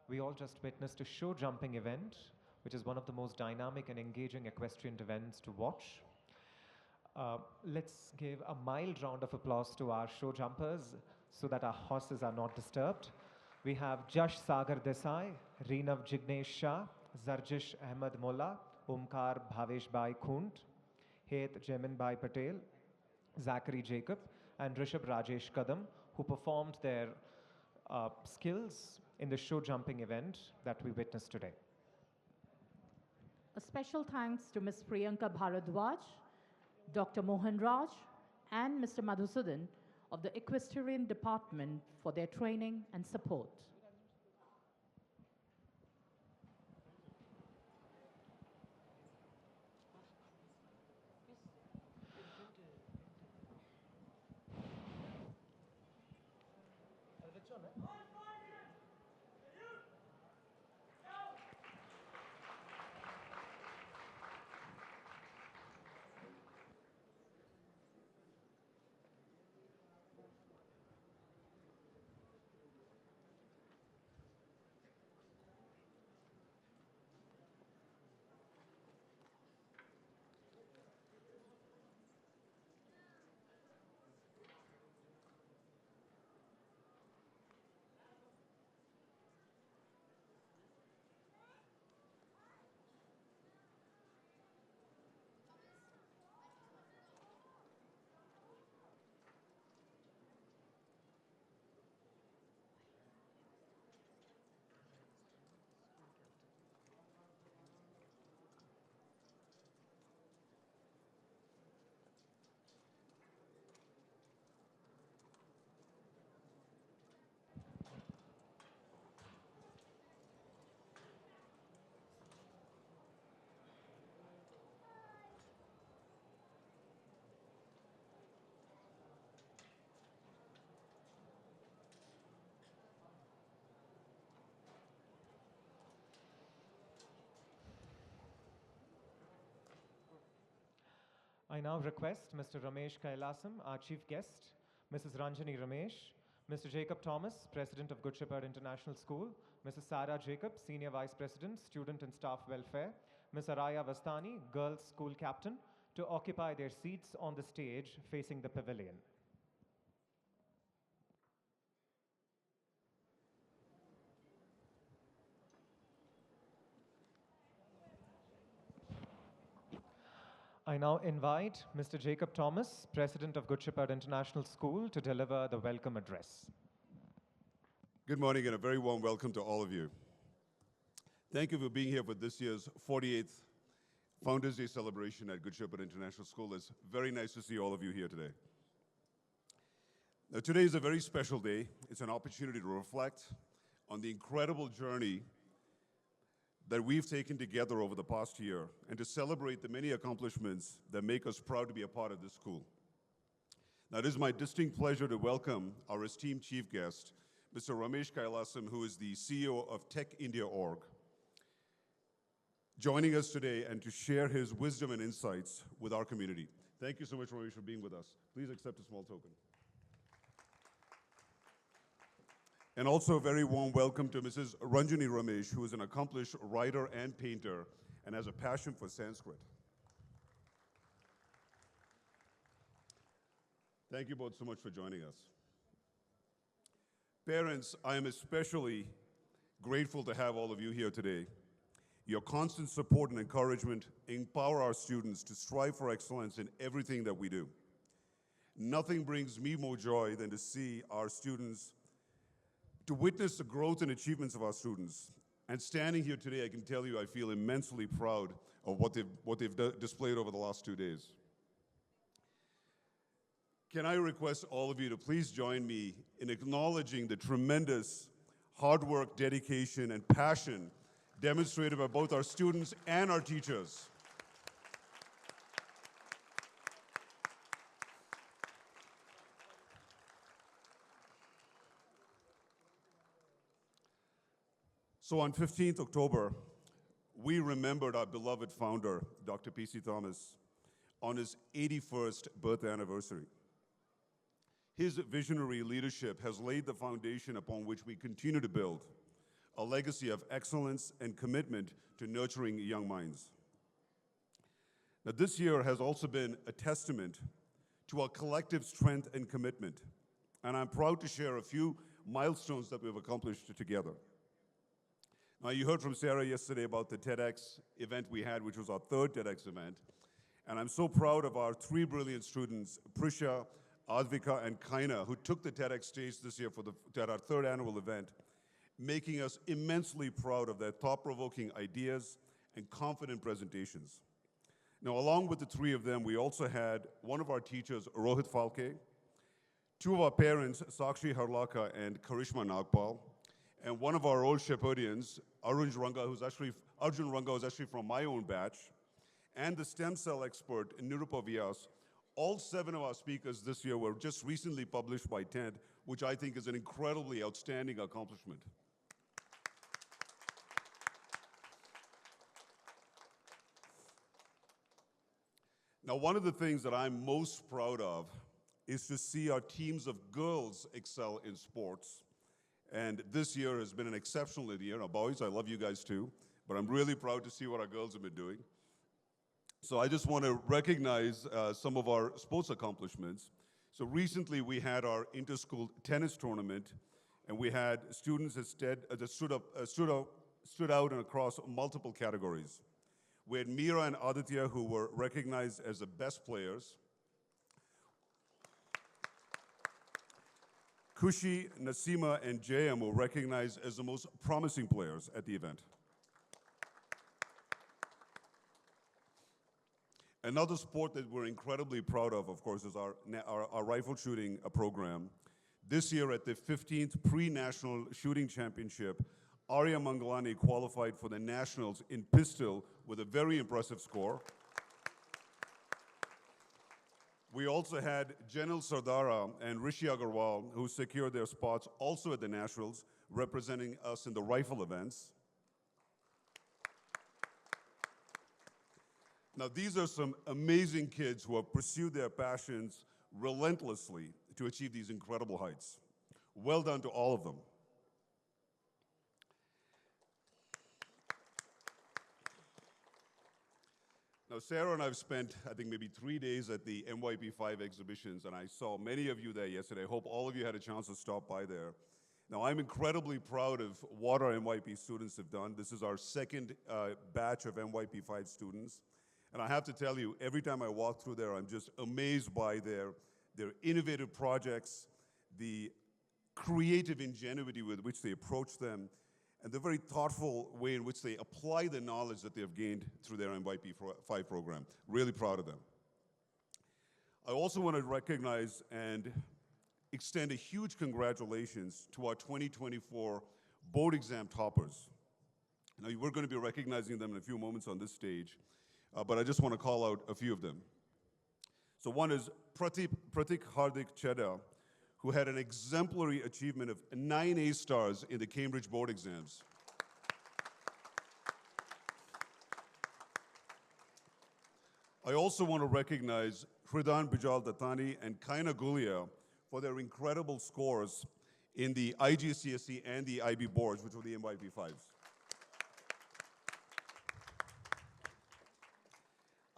we all just witnessed a show jumping event, which is one of the most dynamic and engaging equestrian events to watch. Let's give a mild round of applause to our show jumpers so that our horses are not disturbed. We have Jash Sagar Desai, Reenav Jignesh Shah, Zarjish Ahmed Molla, Omkar Bhavesh Bhai Khunt, Het Jemin Bhai Patel, Zachary Jacob, and Rishabh Rajesh Kadam, who performed their skills in the show jumping event that we witnessed today. A special thanks to Ms. Priyanka Bharadwaj, Dr. Mohan Raj, and Mr. Madhusudan of the Equestrian Department for their training and support. I now request Mr. Ramesh Kailasam, our chief guest, Mrs. Ranjani Ramesh, Mr. Jacob Thomas, President of Good Shepherd International School, Mrs. Sarah Jacob, Senior Vice President, Student and Staff Welfare, Ms. Araya Vastani, Girls School Captain, to occupy their seats on the stage facing the pavilion. I now invite Mr. Jacob Thomas, President of Good Shepherd International School, to deliver the welcome address. Good morning and a very warm welcome to all of you. Thank you for being here for this year's 48th Founders Day celebration at Good Shepherd International School. It's very nice to see all of you here today. Now, today is a very special day. It's an opportunity to reflect on the incredible journey that we've taken together over the past year and to celebrate the many accomplishments that make us proud to be a part of this school. Now, it is my distinct pleasure to welcome our esteemed chief guest, Mr. Ramesh Kailasam, who is the CEO of Tech India Org, joining us today and to share his wisdom and insights with our community. Thank you so much, Ramesh, for being with us. Please accept a small token. And also a very warm welcome to Mrs. Ranjani Ramesh, who is an accomplished writer and painter and has a passion for Sanskrit. Thank you both so much for joining us. Parents, I am especially grateful to have all of you here today. Your constant support and encouragement empower our students to strive for excellence in everything that we do. Nothing brings me more joy than to see our students, to witness the growth and achievements of our students. And standing here today, I can tell you I feel immensely proud of what they've displayed over the last 2 days. Can I request all of you to please join me in acknowledging the tremendous hard work, dedication, and passion demonstrated by both our students and our teachers. So on 15th October, we remembered our beloved founder, Dr. P.C. Thomas, on his 81st birth anniversary. His visionary leadership has laid the foundation upon which we continue to build a legacy of excellence and commitment to nurturing young minds. Now, this year has also been a testament to our collective strength and commitment, and I'm proud to share a few milestones that we've accomplished together. Now, you heard from Sarah yesterday about the TEDx event we had, which was our third TEDx event, and I'm so proud of our three brilliant students, Prisha, Advika, and Kaina, who took the TEDx stage this year at our third annual event, making us immensely proud of their thought-provoking ideas and confident presentations. Now, along with the three of them, we also had one of our teachers, Rohit Falke, two of our parents, Sakshi Harlaka and Karishma Nagpal, and one of our old Shepherdians, Arjun Ranga, who's actually from my own batch, and the stem cell expert, Nirupa Vyas. All 7 of our speakers this year were just recently published by TED, which I think is an incredibly outstanding accomplishment. Now, one of the things that I'm most proud of is to see our teams of girls excel in sports. And this year has been an exceptional year. Now, boys, I love you guys too, but I'm really proud to see what our girls have been doing. So I just want to recognize some of our sports accomplishments. So recently we had our inter-school tennis tournament, and we had students that stood out and across multiple categories. We had Mira and Aditya, who were recognized as the best players. Kushi, Nasima, and Jayam were recognized as the most promising players at the event. Another sport that we're incredibly proud of course, is our rifle shooting program. This year at the 15th Pre-National Shooting Championship, Arya Mangalani qualified for the Nationals in pistol with a very impressive score. We also had Janil Sardara and Rishi Agarwal, who secured their spots also at the Nationals, representing us in the rifle events. Now, these are some amazing kids who have pursued their passions relentlessly to achieve these incredible heights. Well done to all of them. Now, Sarah and I have spent, I think, maybe 3 days at the NYP5 exhibitions, and I saw many of you there yesterday. I hope all of you had a chance to stop by there. Now, I'm incredibly proud of what our NYP students have done. This is our second batch of NYP5 students. And I have to tell you, every time I walk through there, I'm just amazed by their innovative projects, the creative ingenuity with which they approach them, and the very thoughtful way in which they apply the knowledge that they have gained through their NYP5 program. Really proud of them. I also want to recognize and extend a huge congratulations to our 2024 board exam toppers. Now, we're going to be recognizing them in a few moments on this stage, but I just want to call out a few of them. So one is Pratik Hardik Chedda, who had an exemplary achievement of 9 A stars in the Cambridge board exams. I also want to recognize Hridan Bijal Dattani and Kaina Gulia for their incredible scores in the IGCSE and the IB boards, which were the NYP5s.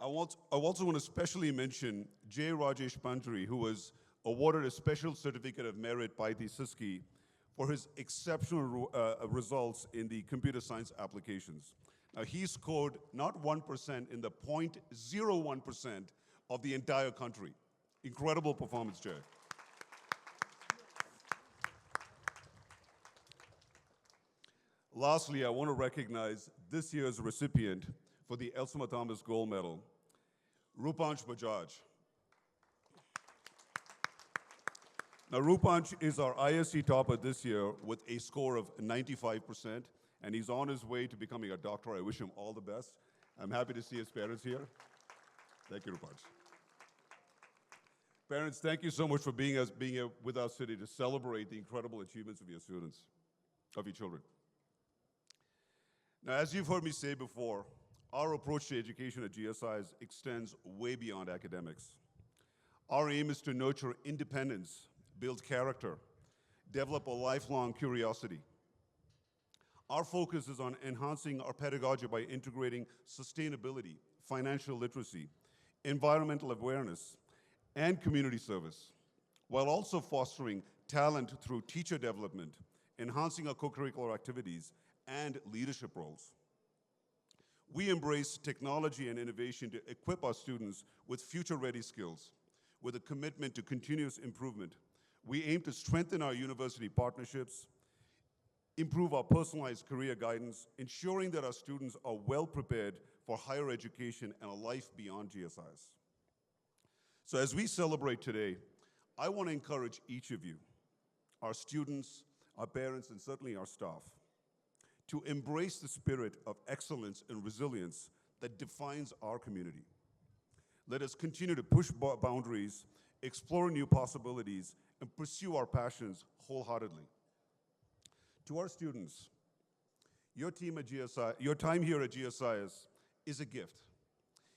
I also want to specially mention J. Rajesh Pantri, who was awarded a special certificate of merit by the SISKI for his exceptional results in the computer science applications. Now, he scored not 1% in the 0.01% of the entire country. Incredible performance, Jay. Lastly, I want to recognize this year's recipient for the Elsma Thomas Gold Medal, Rupansh Bajaj. Now, Rupansh is our ISC topper this year with a score of 95%, and he's on his way to becoming a doctor. I wish him all the best. I'm happy to see his parents here. Thank you, Rupansh. Parents, thank you so much for being here with us today to celebrate the incredible achievements of your students, of your children. Now, as you've heard me say before, our approach to education at GSIS extends way beyond academics. Our aim is to nurture independence build character, develop a lifelong curiosity. Our focus is on enhancing our pedagogy by integrating sustainability, financial literacy, environmental awareness, and community service, while also fostering talent through teacher development, enhancing our co-curricular activities, and leadership roles. We embrace technology and innovation to equip our students with future-ready skills. With a commitment to continuous improvement, we aim to strengthen our university partnerships, improve our personalized career guidance, ensuring that our students are well prepared for higher education and a life beyond GSIS. So as we celebrate today, I want to encourage each of you, our students, our parents, and certainly our staff, to embrace the spirit of excellence and resilience that defines our community. Let us continue to push boundaries, explore new possibilities, and pursue our passions wholeheartedly. To our students, your time here at GSIS is a gift.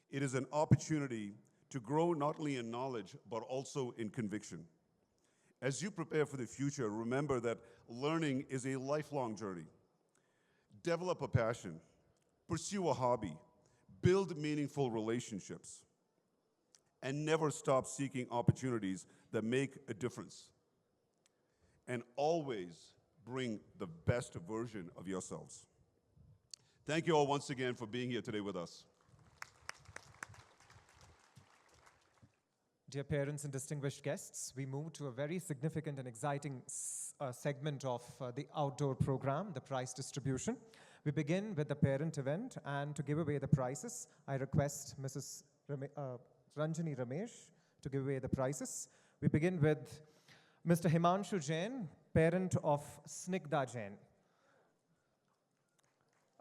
It is an opportunity to grow not only in knowledge, but also in conviction. As you prepare for the future, remember that learning is a lifelong journey. Develop a passion, pursue a hobby, build meaningful relationships, and never stop seeking opportunities that make a difference. And always bring the best version of yourselves. Thank you all once again for being here today with us. Dear parents and distinguished guests, we move to a very significant and exciting segment of the outdoor program, the prize distribution. We begin with the parent event, and to give away the prizes, I request Mrs. Ranjani Ramesh to give away the prizes. We begin with Mr. Himanshu Jain, parent of Snigdha Jain.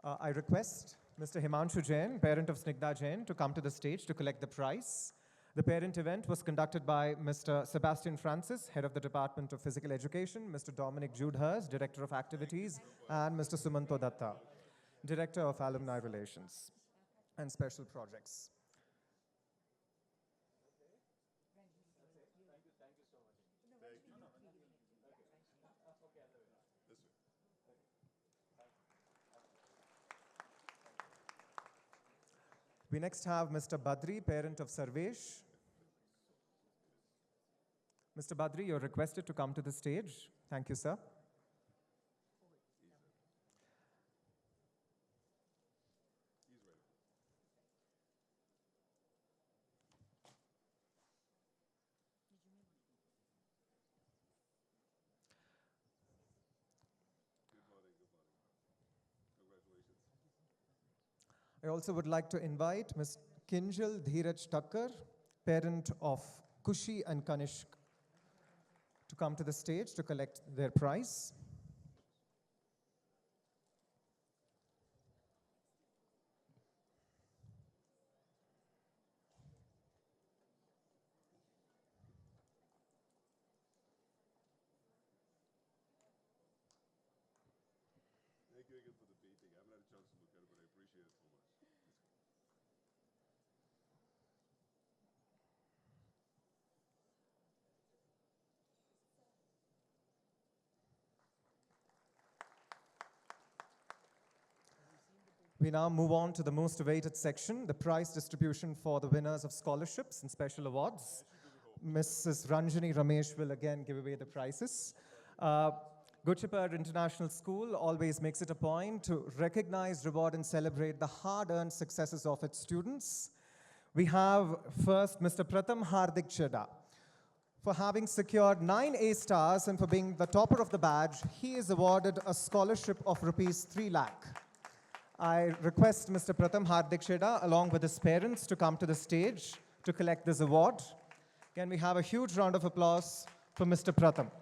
I request Mr. Himanshu Jain, parent of Snigdha Jain, to come to the stage to collect the prize. The parent event was conducted by Mr. Sebastian Francis, head of the Department of Physical Education, Mr. Dominic Judehurst, director of activities, and Mr. Sumanto Datta, director of alumni relations and special projects. We next have Mr. Badri, parent of Sarvesh. Mr. Badri, you're requested to come to the stage. Thank you, sir. I also would like to invite Ms. Kinjal Dheeraj Thakkar, parent of Kushi and Kanishk, to come to the stage to collect their prize. Thank you again for the painting. I haven't had a chance to look at it, but I appreciate it so much. We now move on to the most awaited section, the prize distribution for the winners of scholarships and special awards. Mrs. Ranjani Ramesh will again give away the prizes. Guchipur International School always makes it a point to recognize, reward, and celebrate the hard-earned successes of its students. We have first Mr. Pratham Hardik Cheda. For having secured 9 A stars and for being the topper of the badge, he is awarded a scholarship of rupees 3 lakh. I request Mr. Pratham Hardik Cheda along with his parents to come to the stage to collect this award. Can we have a huge round of applause for Mr. Pratham? Outstanding,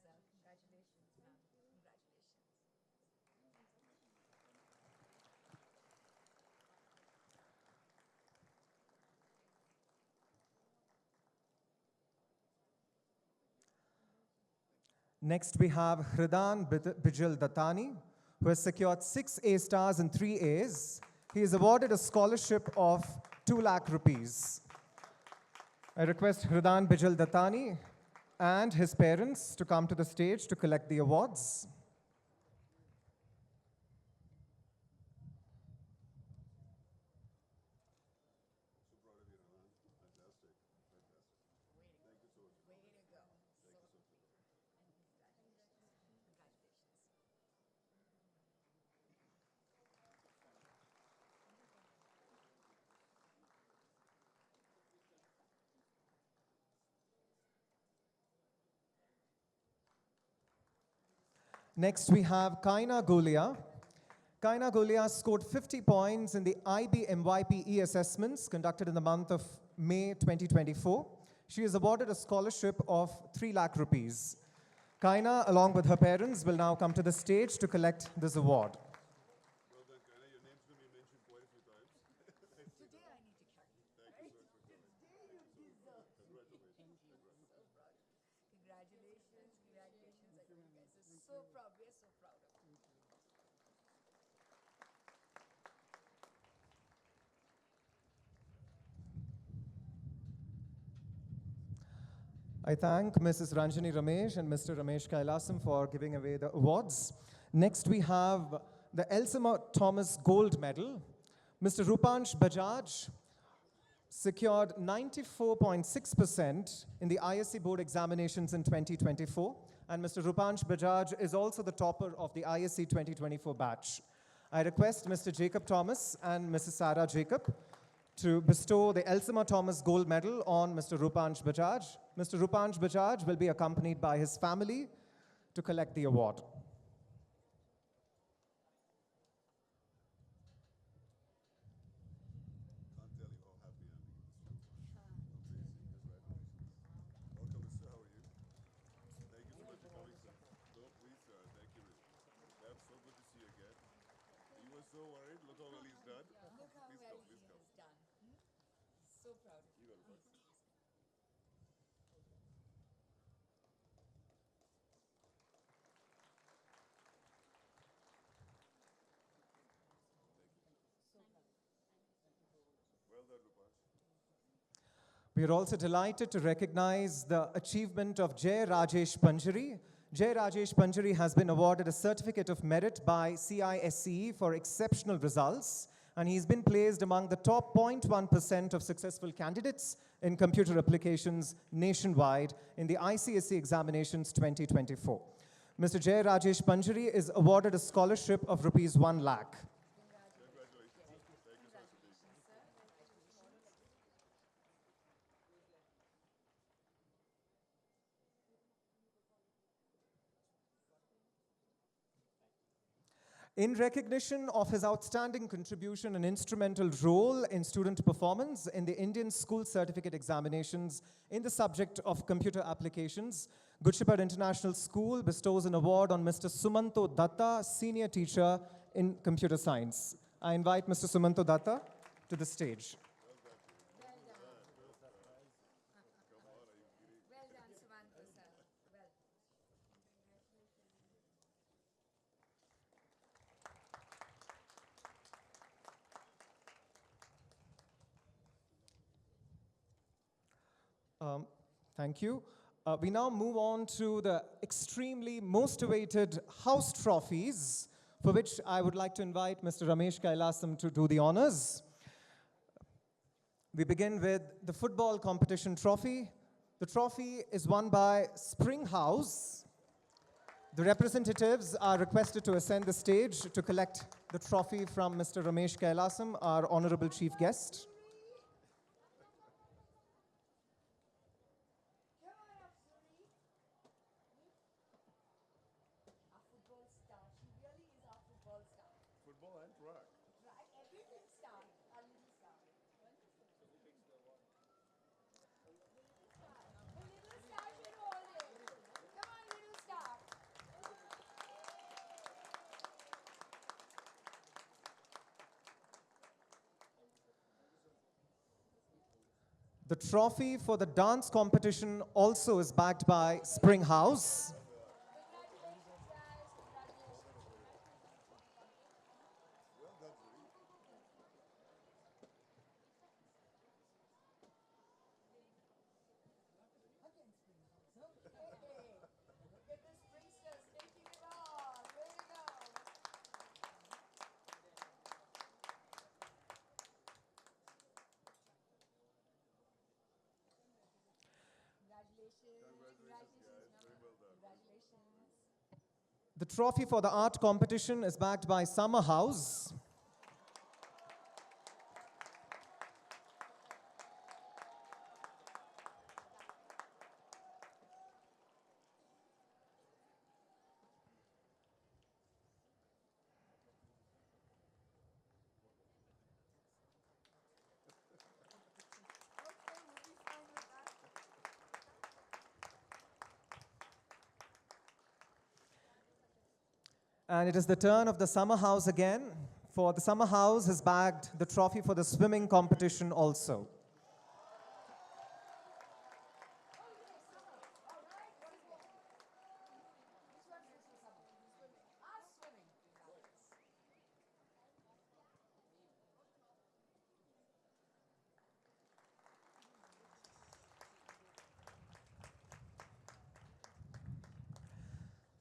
Pratham. Fantastic, fantastic, fantastic. So proud. Thank you so much for being here. So proud. Thank you, Pratham. Congratulations, sir. Congratulations, ma'am. Congratulations. Next, we have Hridan Bijal Dattani, who has secured 6 A stars and 3 A's. He is awarded a scholarship of 2 lakh rupees. I request Hridan Bijal Dattani and his parents to come to the stage to collect the awards. Next, we have Kaina Golia. Kaina Golia scored 50 points in the IB MYPE assessments conducted in the month of May 2024. She is awarded a scholarship of 3 lakh rupees. Kaina, along with her parents, will now come to the stage to collect this award. Well done, Kaina. Your name's going to be mentioned quite a few times. Today I need to carry. Thank you so much for coming. Congratulations. Congratulations, congratulations. I know you guys are so proud. We're so proud of you. I thank Mrs. Ranjani Ramesh and Mr. Ramesh Kailasam for giving away the awards. Next, we have the Elsa Thomas Gold Medal. Mr. Rupansh Bajaj secured 94.6% in the ISC board examinations in 2024, and Mr. Rupansh Bajaj is also the topper of the ISC 2024 batch. I request Mr. Jacob Thomas and Mrs. Sarah Jacob to bestow the Elsa Thomas Gold Medal on Mr. Rupansh Bajaj. Mr. Rupansh Bajaj will be accompanied by his family to collect the award. Can't tell you how happy I am to give this to you. Amazing. Congratulations. Welcome, sir. How are you? Thank you so much for coming, sir. No, please, sir. Thank you. Ma'am, so good to see you again. You were so worried. Look how well he's done. Look how Please well come, he please come. has done. So proud of You you. got it, bud. Well done, Rupansh. We are also delighted to recognize the achievement of Jay Rajesh Panjari. Jay Rajesh Panjari has been awarded a Certificate of Merit by CISCE for exceptional results, and he's been placed among the top 0.1% of successful candidates in computer applications nationwide in the ICSE examinations 2024. Mr. Jay Rajesh Panjari is awarded a scholarship of rupees 1 lakh. Congratulations, sir. Thank you so much for being here. In recognition of his outstanding contribution and instrumental role in student performance in the Indian School Certificate Examinations in the subject of computer applications, Good Shepherd International School bestows an award on Mr. Sumanto Datta, Senior Teacher in Computer Science. I invite Mr. Sumanto Datta to the stage. Well done, Sumanto sir. Well. Thank you. We now move on to the extremely most awaited house trophies, for which I would like to invite Mr. Ramesh Kailasam to do the honors. We begin with the football competition trophy. The trophy is won by Spring House. The representatives are requested to ascend the stage to collect the trophy from Mr. Ramesh Kailasam, our honorable chief guest. Come on up, Suri. Our football star. She really is our football star. Football and track. Right? Everything star. Our little star. The little star should hold it. Come on, little star. The trophy for the dance competition also is backed by Spring House. The trophy for the art competition is backed by Summer House. And it is the turn of the Summer House again. For the Summer House has bagged the trophy for the swimming competition also.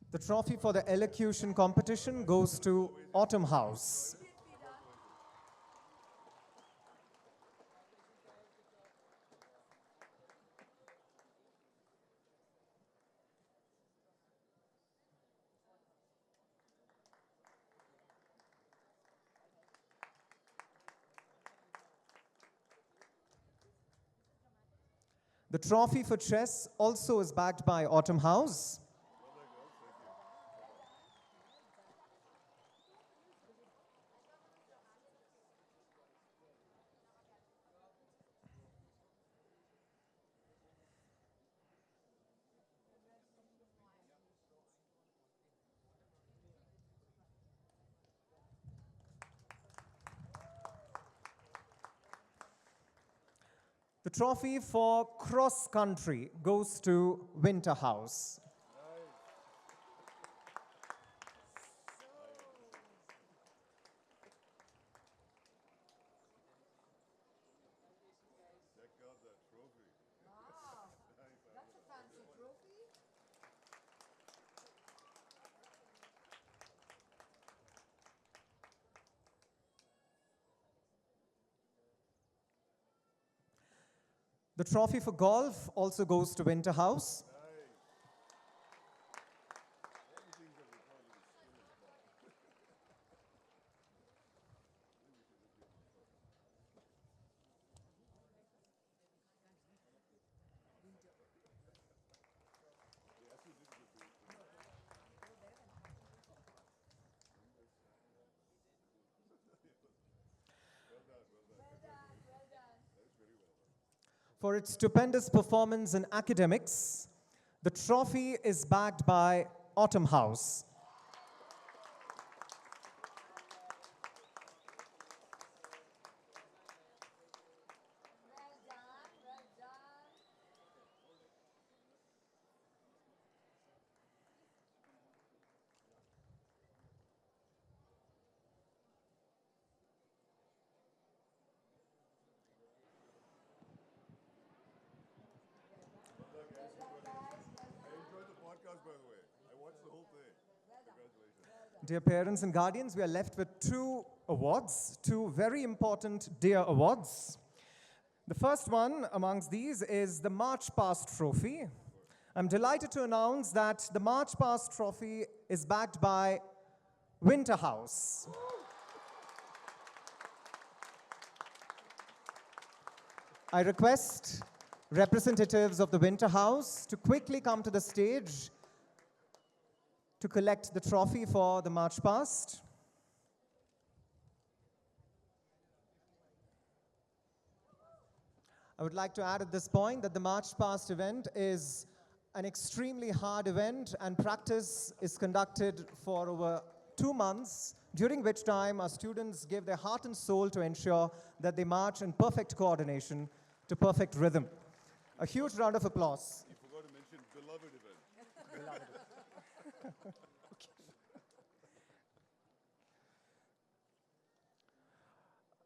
The trophy for the elocution competition goes to Autumn House. The trophy for chess also is backed by Autumn House. The trophy for cross country goes to Winter House. The trophy for golf also goes to Winter House. For its stupendous performance in academics, the trophy is backed by Autumn House. Dear parents and guardians, we are left with two awards, two very important Dear Awards. The first one amongst these is the March Past Trophy. I'm delighted to announce that the March Past Trophy is backed by Winter House. I request representatives of the Winter House to quickly come to the stage to collect the trophy for the March Past. I would like to add at this point that the March Past event is an extremely hard event, and practice is conducted for over 2 months, during which time our students give their heart and soul to ensure that they march in perfect coordination to perfect rhythm. A huge round of applause. You forgot to mention beloved event.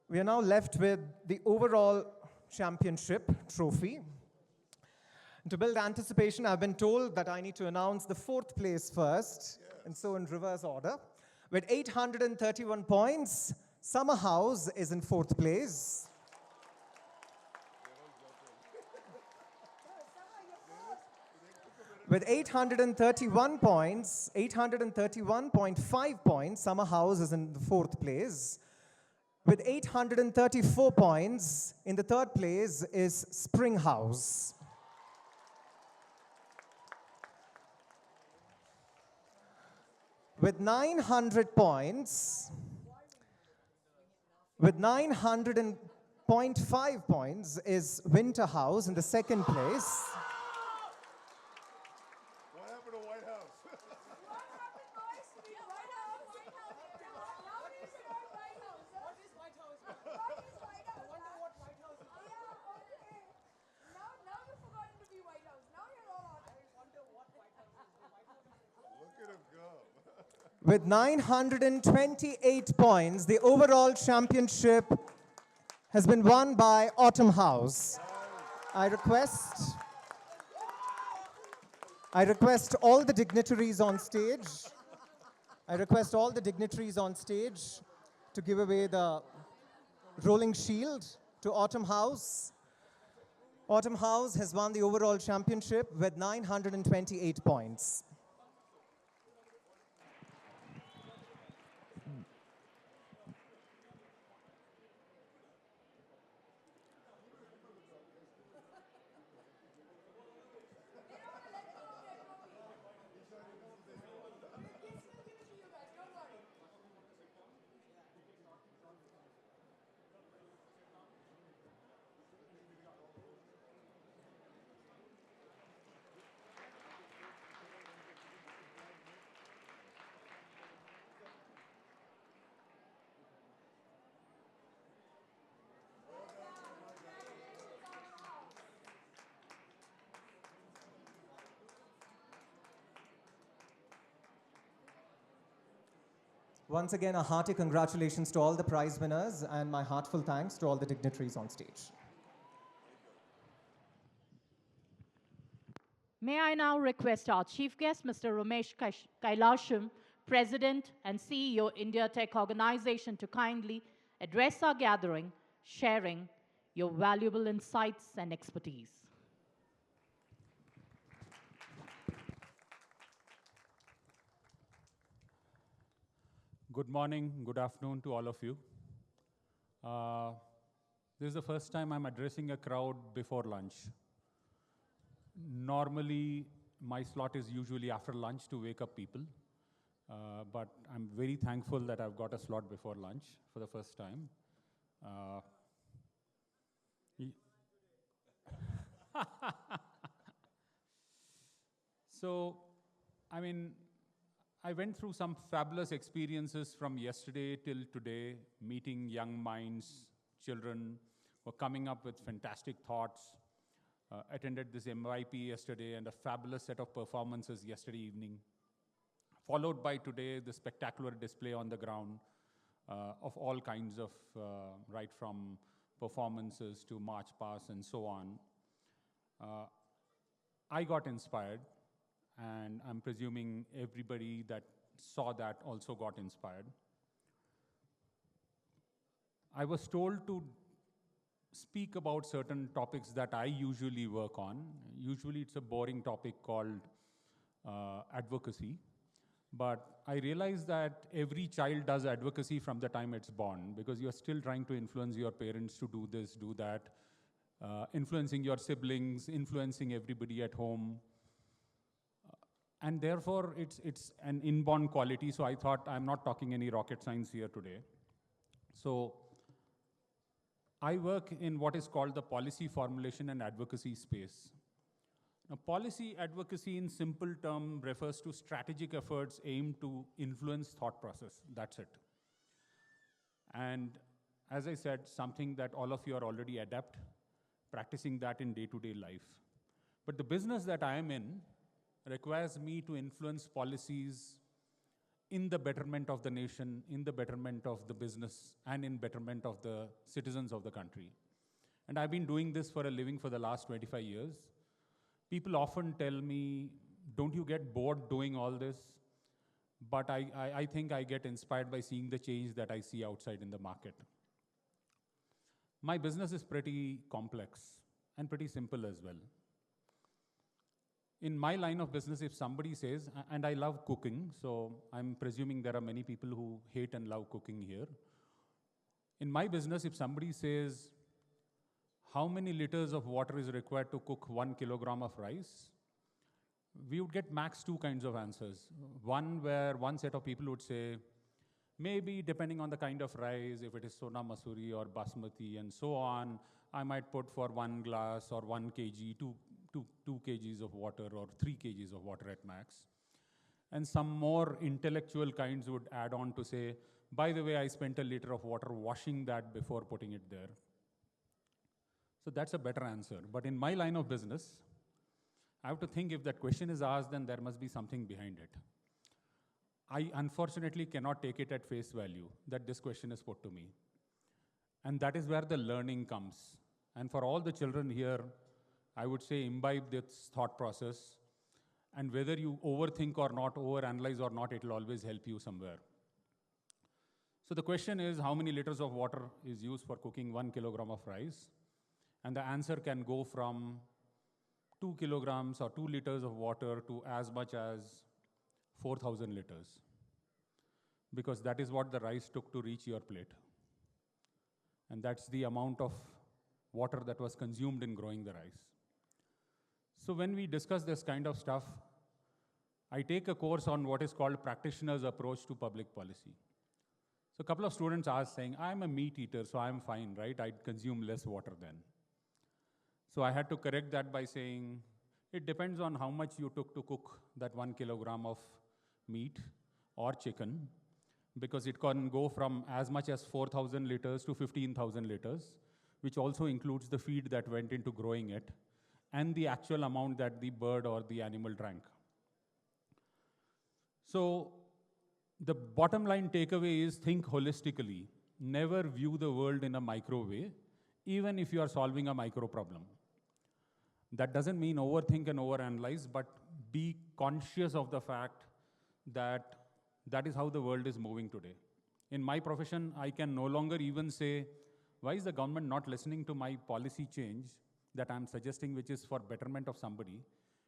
We are now left with the overall championship trophy. To build anticipation, I've been told that I need to announce the 4th place first, and so in reverse order. With 831 points, Summer House is in 4th place. With 831 points, 831.5 points, Summer House is in the fourth place. With 834 points, in the third place is Spring House. With 900 points, with 900.5 points is Winter House in the second place. What happened to White House? Look at him go. With 928 points, the overall championship has been won by Autumn House. I request all the dignitaries on stage. I request all the dignitaries on stage to give away the rolling shield to Autumn House. Autumn House has won the overall championship with 928 points. Once again, a hearty congratulations to all the prize winners and my heartfelt thanks to all the dignitaries on stage. May I now request our chief guest, Mr. Ramesh Kailasham, President and CEO, India Tech Organization, to kindly address our gathering, sharing your valuable insights and expertise. Good morning, good afternoon to all of you. This is the first time I'm addressing a crowd before lunch. Normally, my slot is usually after lunch to wake up people. But I'm very thankful that I've got a slot before lunch for the first time. So, I mean, I went through some fabulous experiences from yesterday till today, meeting young minds, children who are coming up with fantastic thoughts. Attended this MYP yesterday and a fabulous set of performances yesterday evening. Followed by today, the spectacular display on the ground of all kinds of, right from performances to march pass and so on. I got inspired, and I'm presuming everybody that saw that also got inspired. I was told to speak about certain topics that I usually work on. Usually it's a boring topic called advocacy. But I realized that every child does advocacy from the time it's born, because you're still trying to influence your parents to do this, do that, influencing your siblings, influencing everybody at home. And therefore, it's an inborn quality, so I thought I'm not talking any rocket science here today. So I work in what is called the policy formulation and advocacy space. Now, policy advocacy in simple term refers to strategic efforts aimed to influence thought process. That's it. And as I said, something that all of you are already adept, practicing that in day-to-day life. But the business that I am in requires me to influence policies in the betterment of the nation, in the betterment of the business, and in betterment of the citizens of the country. And I've been doing this for a living for the last 25 years. People often tell me, don't you get bored doing all this? But I think I get inspired by seeing the change that I see outside in the market. My business is pretty complex and pretty simple as well. in my line of business, if somebody says, and I love cooking, so I'm presuming there are many people who hate and love cooking here. In my business, if somebody says, how many liters of water is required to cook 1 kilogram of rice? We would get max 2 kinds of answers. One where one set of people would say, maybe depending on the kind of rice, if it is Sona Masuri or Basmati and so on, I might put for 1 glass or 1 kg, 2 kgs of water or 3 kgs of water at max. And some more intellectual kinds would add on to say, by the way, I spent a liter of water washing that before putting it there. So that's a better answer. But in my line of business, I have to think if that question is asked, then there must be something behind it. I unfortunately cannot take it at face value that this question is put to me. And that is where the learning comes. And for all the children here, I would say imbibe this thought process. And whether you overthink or not, overanalyze or not, it will always help you somewhere. So the question is, how many liters of water is used for cooking 1 kilogram of rice? And the answer can go from 2 kilograms or 2 liters of water to as much as 4,000 liters. Because that is what the rice took to reach your plate. And that's the amount of water that was consumed in growing the rice. So when we discuss this kind of stuff, I take a course on what is called practitioner's approach to public policy. So a couple of students asked saying, I'm a meat eater, so I'm fine, right? I'd consume less water then. So I had to correct that by saying, it depends on how much you took to cook that 1 kilogram of meat or chicken, because it can go from as much as 4,000 liters to 15,000 liters, which also includes the feed that went into growing it, and the actual amount that the bird or the animal drank. So the bottom line takeaway is think holistically. Never view the world in a micro way, even if you are solving a micro problem. That doesn't mean overthink and overanalyze, but be conscious of the fact that that is how the world is moving today. In my profession, I can no longer even say, why is the government not listening to my policy change that I'm suggesting, which is for betterment of somebody,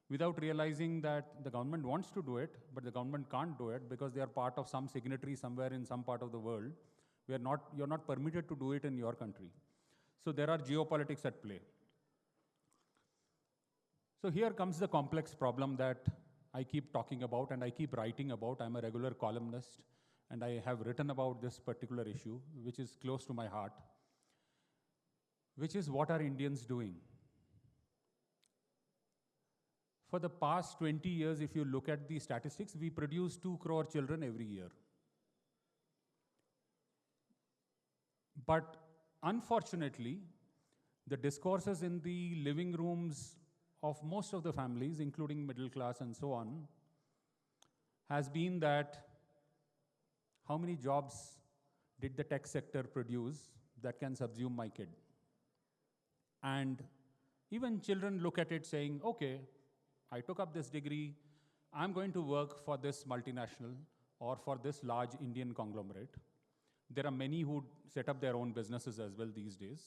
without realizing that the government wants to do it, but the government can't do it because they are part of some signatory somewhere in some part of the world. You're not permitted to do it in your country. So there are geopolitics at play. So here comes the complex problem that I keep talking about and I keep writing about. I'm a regular columnist and I have written about this particular issue, which is close to my heart, which is what are Indians doing? For the past 20 years, if you look at the statistics, we produce 2 crore children every year. But unfortunately, the discourses in the living rooms of most of the families, including middle class and so on, has been that how many jobs did the tech sector produce that can subsume my kid? And even children look at it saying, okay, I took up this degree, I'm going to work for this multinational or for this large Indian conglomerate. There are many who set up their own businesses as well these days.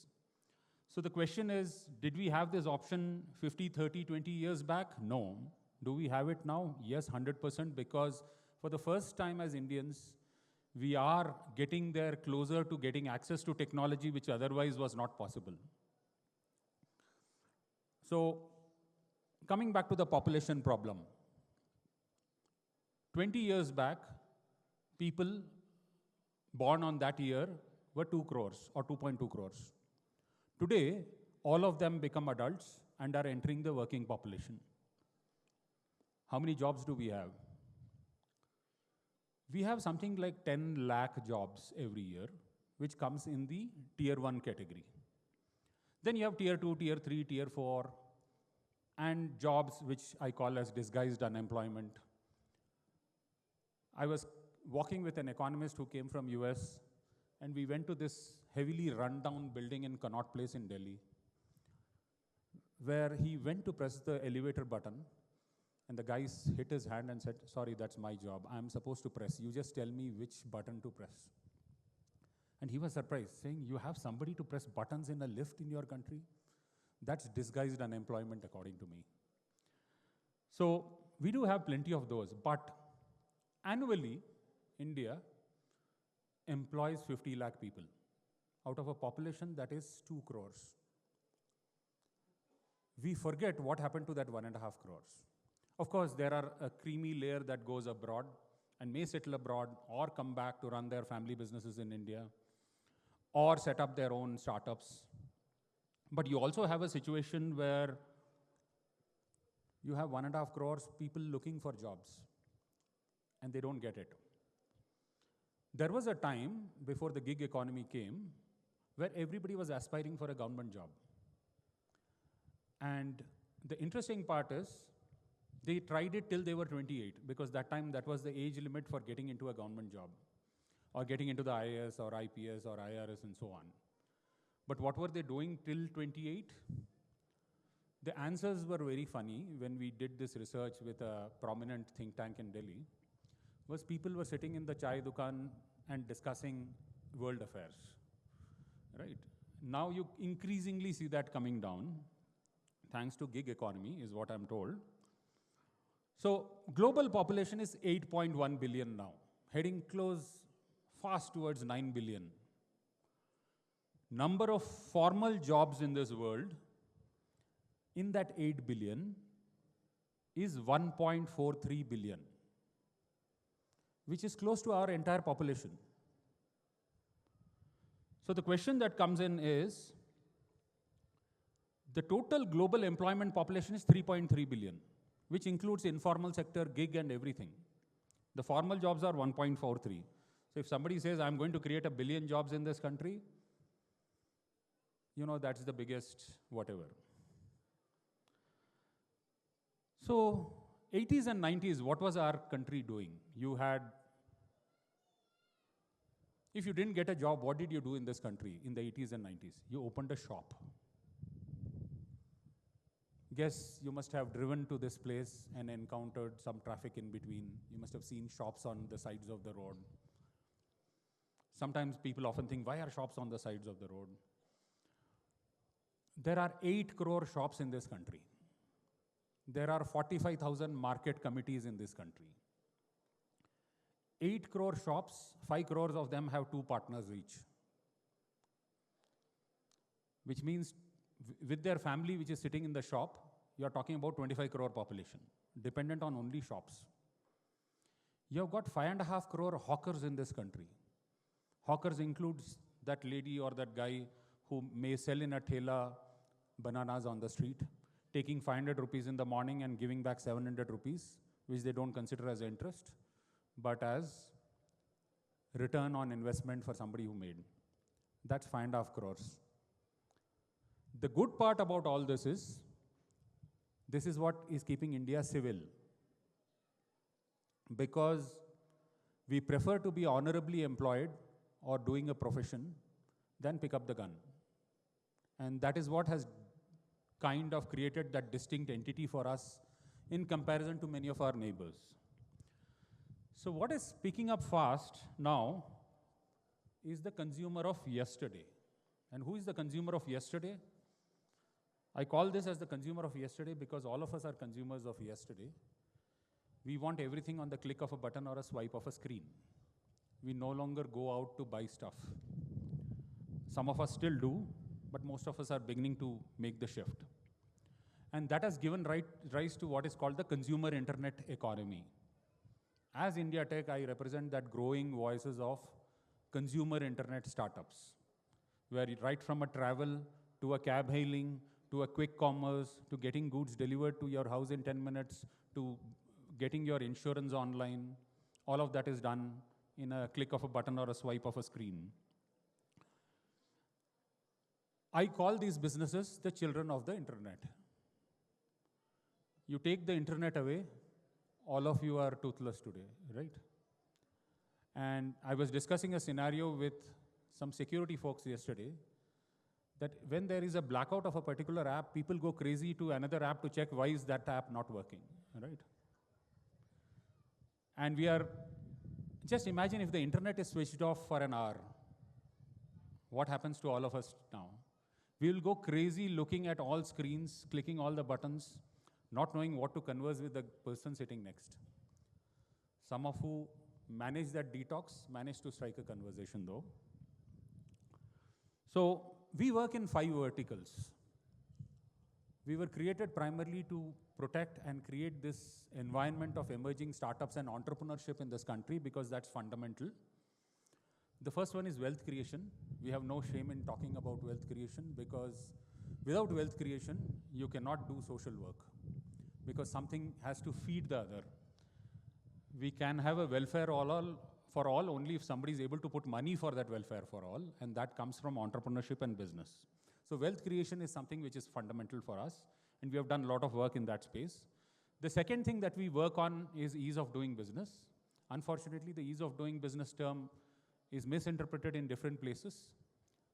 So the question is, did we have this option 50, 30, 20 years back? No. Do we have it now? Yes, 100%, because for the first time as Indians, we are getting there closer to getting access to technology which otherwise was not possible. So coming back to the population problem, 20 years back, people born on that year were 2 crores or 2.2 crores. Today, all of them become adults and are entering the working population. How many jobs do we have? We have something like 10 lakh jobs every year, which comes in the tier 1 category. Then you have tier 2, tier 3, tier 4, and jobs which I call as disguised unemployment. I was walking with an economist who came from US, and we went to this heavily run-down building in Connaught Place in Delhi, where he went to press the elevator button, and the guy hit his hand and said, sorry, that's my job. I'm supposed to press. You just tell me which button to press. And he was surprised, saying, you have somebody to press buttons in a lift in your country? That's disguised unemployment, according to me. So we do have plenty of those, but annually, India employs 50 lakh people out of a population that is 2 crores. We forget what happened to that 1.5 crores. Of course, there are a creamy layer that goes abroad and may settle abroad or come back to run their family businesses in India or set up their own startups. But you also have a situation where you have 1.5 crores people looking for jobs and they don't get it. There was a time before the gig economy came where everybody was aspiring for a government job. And the interesting part is they tried it till they were 28 because that time that was the age limit for getting into a government job or getting into the IAS or IPS or IRS and so on. But what were they doing till 28? The answers were very funny when we did this research with a prominent think tank in Delhi, was people were sitting in the chai dukan and discussing world affairs, right? Now you increasingly see that coming down, thanks to gig economy is what I'm told. So global population is 8.1 billion now, heading fast towards 9 billion. Number of formal jobs in this world, in that 8 billion, is 1.43 billion, which is close to our entire population. So the question that comes in is, the total global employment population is 3.3 billion, which includes informal sector, gig and everything. The formal jobs are 1.43. So if somebody says, I'm going to create 1 billion jobs in this country, that's the biggest whatever. So 80s and 90s, what was our country doing? If you didn't get a job, what did you do in this country in the 80s and 90s? You opened a shop. Guess you must have driven to this place and encountered some traffic in between. You must have seen shops on the sides of the road. Sometimes people often think, why are shops on the sides of the road? There are 8 crore shops in this country. There are 45,000 market committees in this country. 8 crore shops, 5 crores of them have 2 partners each. Which means with their family which is sitting in the shop, you are talking about 25 crore population, dependent on only shops. You have got 5.5 crore hawkers in this country. Hawkers includes that lady or that guy who may sell in a thela bananas on the street, taking 500 rupees in the morning and giving back 700 rupees, which they don't consider as interest, but as return on investment for somebody who made. That's 5.5 crores. The good part about all this is what is keeping India civil. Because we prefer to be honorably employed or doing a profession than pick up the gun. And that is what has kind of created that distinct entity for us in comparison to many of our neighbors. So what is picking up fast now is the consumer of yesterday. And who is the consumer of yesterday? I call this as the consumer of yesterday because all of us are consumers of yesterday. We want everything on the click of a button or a swipe of a screen. We no longer go out to buy stuff. Some of us still do, but most of us are beginning to make the shift. And that has given rise to what is called the consumer internet economy. As India Tech, I represent that growing voices of consumer internet startups, where right from a travel to a cab hailing, to a quick commerce, to getting goods delivered to your house in 10 minutes, to getting your insurance online, all of that is done in a click of a button or a swipe of a screen. I call these businesses the children of the internet. You take the internet away, all of you are toothless today, right? And I was discussing a scenario with some security folks yesterday, that when there is a blackout of a particular app, people go crazy to another app to check why is that app not working, right? And just imagine if the internet is switched off for an hour. What happens to all of us now? We will go crazy looking at all screens, clicking all the buttons, not knowing what to converse with the person sitting next. Some of who manage that detox managed to strike a conversation though. So we work in 5 verticals. We were created primarily to protect and create this environment of emerging startups and entrepreneurship in this country because that's fundamental. The first one is wealth creation. We have no shame in talking about wealth creation because without wealth creation, you cannot do social work because something has to feed the other. We can have a welfare for all only if somebody is able to put money for that welfare for all, and that comes from entrepreneurship and business. So wealth creation is something which is fundamental for us, and we have done a lot of work in that space. The second thing that we work on is ease of doing business. Unfortunately, the ease of doing business term is misinterpreted in different places.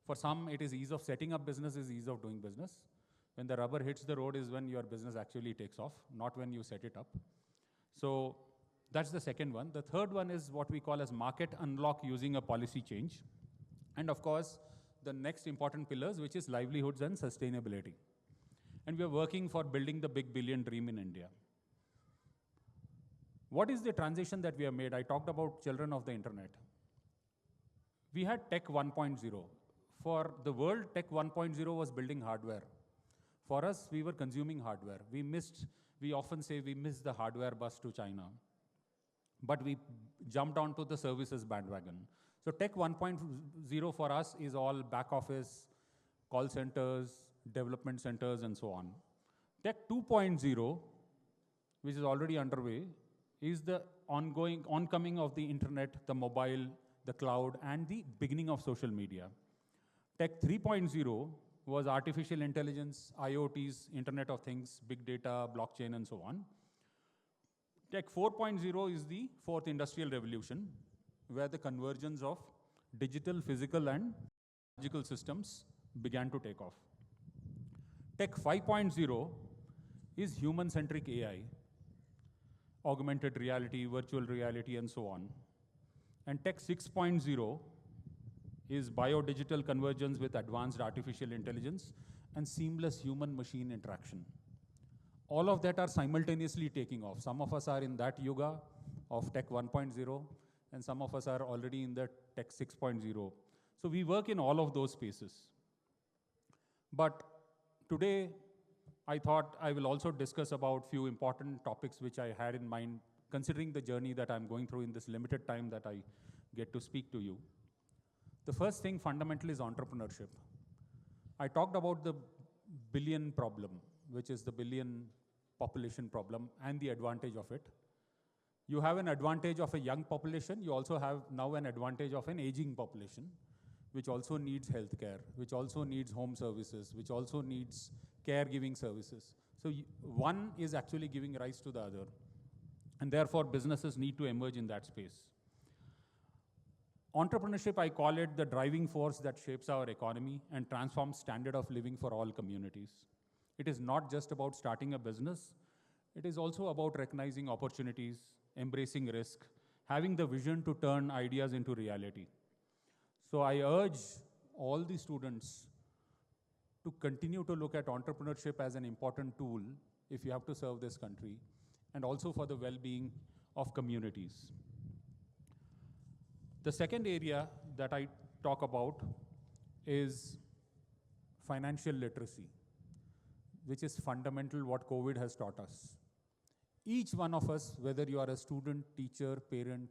For some, it is ease of setting up business is ease of doing business. When the rubber hits the road is when your business actually takes off, not when you set it up. So that's the second one. The third one is what we call as market unlock using a policy change. And of course, the next important pillars, which is livelihoods and sustainability. And we are working for building the big billion dream in India. What is the transition that we have made? I talked about children of the internet. We had Tech 1.0. For the world, Tech 1.0 was building hardware. For us, we were consuming hardware. We often say we missed the hardware bus to China. But we jumped onto the services bandwagon. So Tech 1.0 for us is all back office, call centers, development centers, and so on. Tech 2.0, which is already underway, is the oncoming of the internet, the mobile, the cloud, and the beginning of social media. Tech 3.0 was artificial intelligence, IoTs, Internet of Things, big data, blockchain, and so on. Tech 4.0 is the fourth industrial revolution, where the convergence of digital, physical, and logical systems began to take off. Tech 5.0 is human-centric AI, augmented reality, virtual reality, and so on. And Tech 6.0 is bio-digital convergence with advanced artificial intelligence and seamless human-machine interaction. All of that are simultaneously taking off. Some of us are in that yuga of Tech 1.0, and some of us are already in the Tech 6.0. So we work in all of those spaces. But today, I thought I will also discuss about few important topics which I had in mind, considering the journey that I'm going through in this limited time that I get to speak to you. The first thing fundamental is entrepreneurship. I talked about the billion problem, which is the billion population problem and the advantage of it. You have an advantage of a young population. You also have now an advantage of an aging population, which also needs healthcare, which also needs home services, which also needs caregiving services. So one is actually giving rise to the other. And therefore, businesses need to emerge in that space. Entrepreneurship, I call it the driving force that shapes our economy and transforms standard of living for all communities. It is not just about starting a business. It is also about recognizing opportunities, embracing risk, having the vision to turn ideas into reality. So I urge all the students to continue to look at entrepreneurship as an important tool if you have to serve this country, and also for the well-being of communities. The second area that I talk about is financial literacy, which is fundamental what COVID has taught us. Each one of us, whether you are a student, teacher, parent,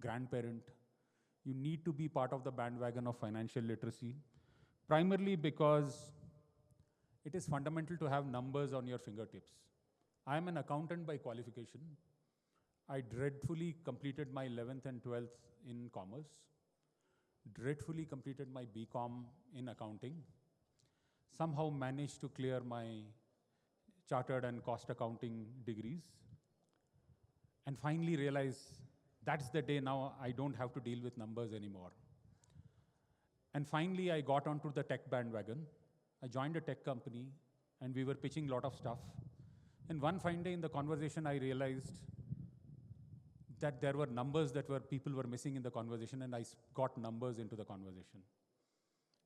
grandparent, you need to be part of the bandwagon of financial literacy, primarily because it is fundamental to have numbers on your fingertips. I am an accountant by qualification. I dreadfully completed my 11th and 12th in commerce, dreadfully completed my BCom in accounting, somehow managed to clear my chartered and cost accounting degrees, and finally realized that's the day now I don't have to deal with numbers anymore. And finally, I got onto the tech bandwagon. I joined a tech company, and we were pitching a lot of stuff. And one fine day in the conversation, I realized that there were numbers that people were missing in the conversation, and I got numbers into the conversation.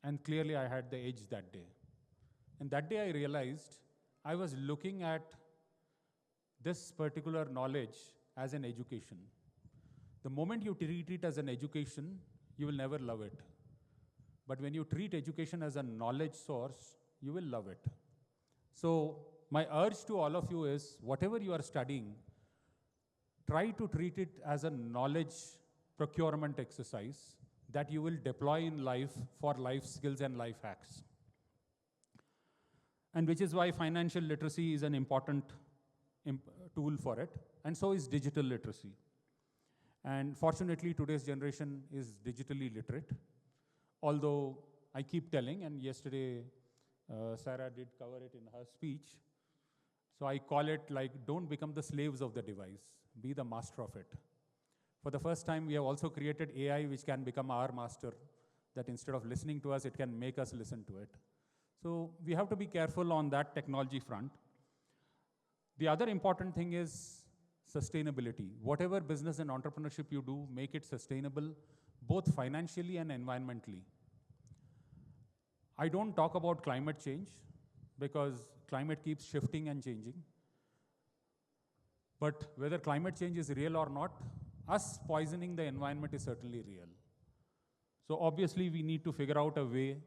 And clearly, I had the edge that day. And that day, I realized I was looking at this particular knowledge as an education. The moment you treat it as an education, you will never love it. But when you treat education as a knowledge source, you will love it. So my urge to all of you is, whatever you are studying, try to treat it as a knowledge procurement exercise that you will deploy in life for life skills and life hacks. And which is why financial literacy is an important tool for it, and so is digital literacy. And fortunately, today's generation is digitally literate. Although I keep telling, and yesterday Sarah did cover it in her speech, so I call it like, don't become the slaves of the device, be the master of it. For the first time, we have also created AI which can become our master, that instead of listening to us, it can make us listen to it. So we have to be careful on that technology front. The other important thing is sustainability. Whatever business and entrepreneurship you do, make it sustainable, both financially and environmentally. I don't talk about climate change because climate keeps shifting and changing. But whether climate change is real or not, us poisoning the environment is certainly real. So obviously we need to figure out a way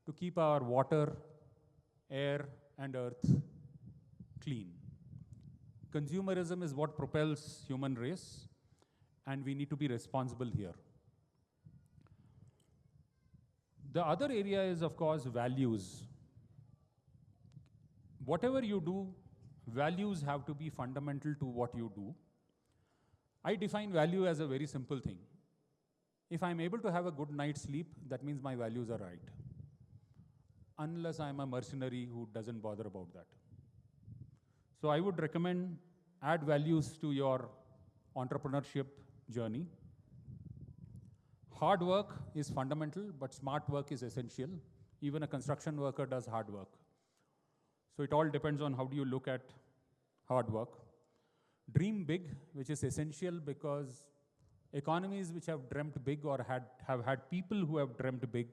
to keep our water, air, and earth clean. Consumerism is what propels human race, and we need to be responsible here. The other area is, of course, values. Whatever you do, values have to be fundamental to what you do. I define value as a very simple thing. If I'm able to have a good night's sleep, that means my values are right. Unless I'm a mercenary who doesn't bother about that. So I would recommend add values to your entrepreneurship journey. Hard work is fundamental, but smart work is essential. Even a construction worker does hard work. So it all depends on how do you look at hard work. Dream big, which is essential because economies which have dreamt big or have had people who have dreamt big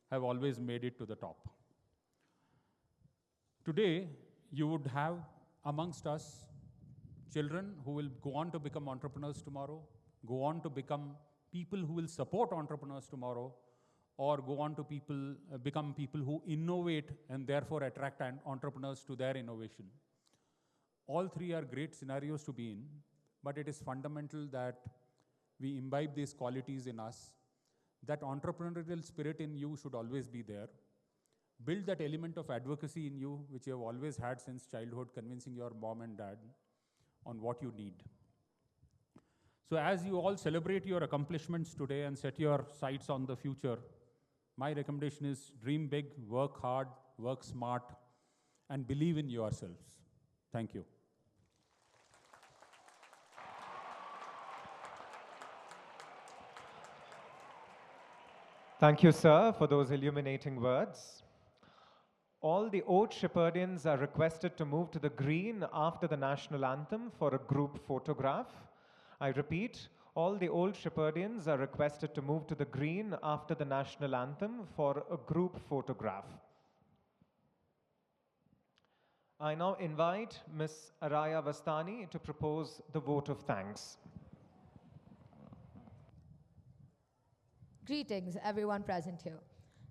have always made it to the top. Today, you would have amongst us children who will go on to become entrepreneurs tomorrow, go on to become people who will support entrepreneurs tomorrow, or go on to become people who innovate and therefore attract entrepreneurs to their innovation. All three are great scenarios to be in, but it is fundamental that we imbibe these qualities in us. That entrepreneurial spirit in you should always be there. Build that element of advocacy in you, which you have always had since childhood, convincing your mom and dad on what you need. So as you all celebrate your accomplishments today and set your sights on the future, my recommendation is dream big, work hard, work smart, and believe in yourselves. Thank you. Thank you, sir, for those illuminating words. All the old Shepherdians are requested to move to the green after the national anthem for a group photograph. I repeat, all the old Shepherdians are requested to move to the green after the national anthem for a group photograph. I now invite Ms. Araya Vastani to propose the vote of thanks. Greetings, everyone present here.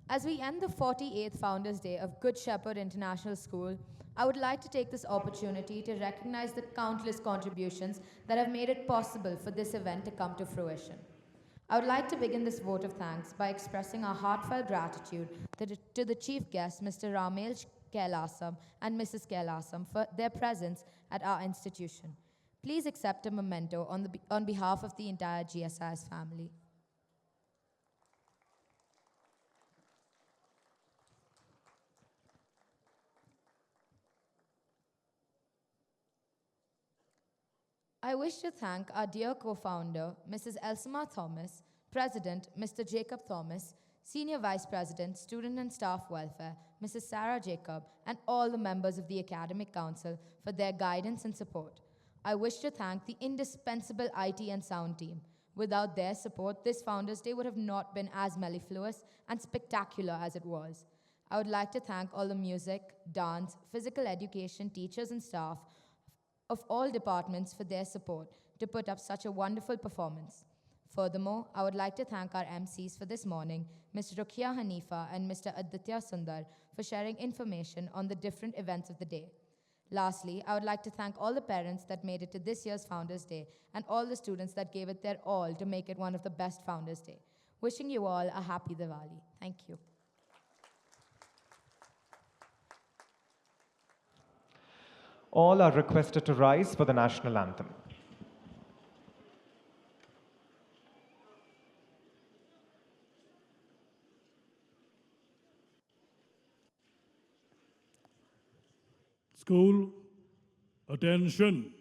As we end the 48th Founders Day of Good Shepherd International School, I would like to take this opportunity to recognize the countless contributions that have made it possible for this event to come to fruition. I would like to begin this vote of thanks by expressing our heartfelt gratitude to the chief guests, Mr. Ramesh Kailasam and Mrs. Kailasam, for their presence at our institution. Please accept a memento on behalf of the entire GSIS family. I wish to thank our dear co-founder, Mrs. Elsima Thomas, President, Mr. Jacob Thomas, Senior Vice President, Student and Staff Welfare, Mrs. Sarah Jacob, and all the members of the Academic Council for their guidance and support. I wish to thank the indispensable IT and sound team. Without their support, this Founders Day would have not been as mellifluous and spectacular as it was. I would like to thank all the music, dance, physical education teachers and staff of all departments for their support to put up such a wonderful performance. Furthermore, I would like to thank our MCs for this morning, Mr. Rukia Hanifa and Mr. Aditya Sundar, for sharing information on the different events of the day. Lastly, I would like to thank all the parents that made it to this year's Founders Day and all the students that gave it their all to make it one of the best Founders Day. Wishing you all a happy Diwali. Thank you. All are requested to rise for the national anthem. School, attention.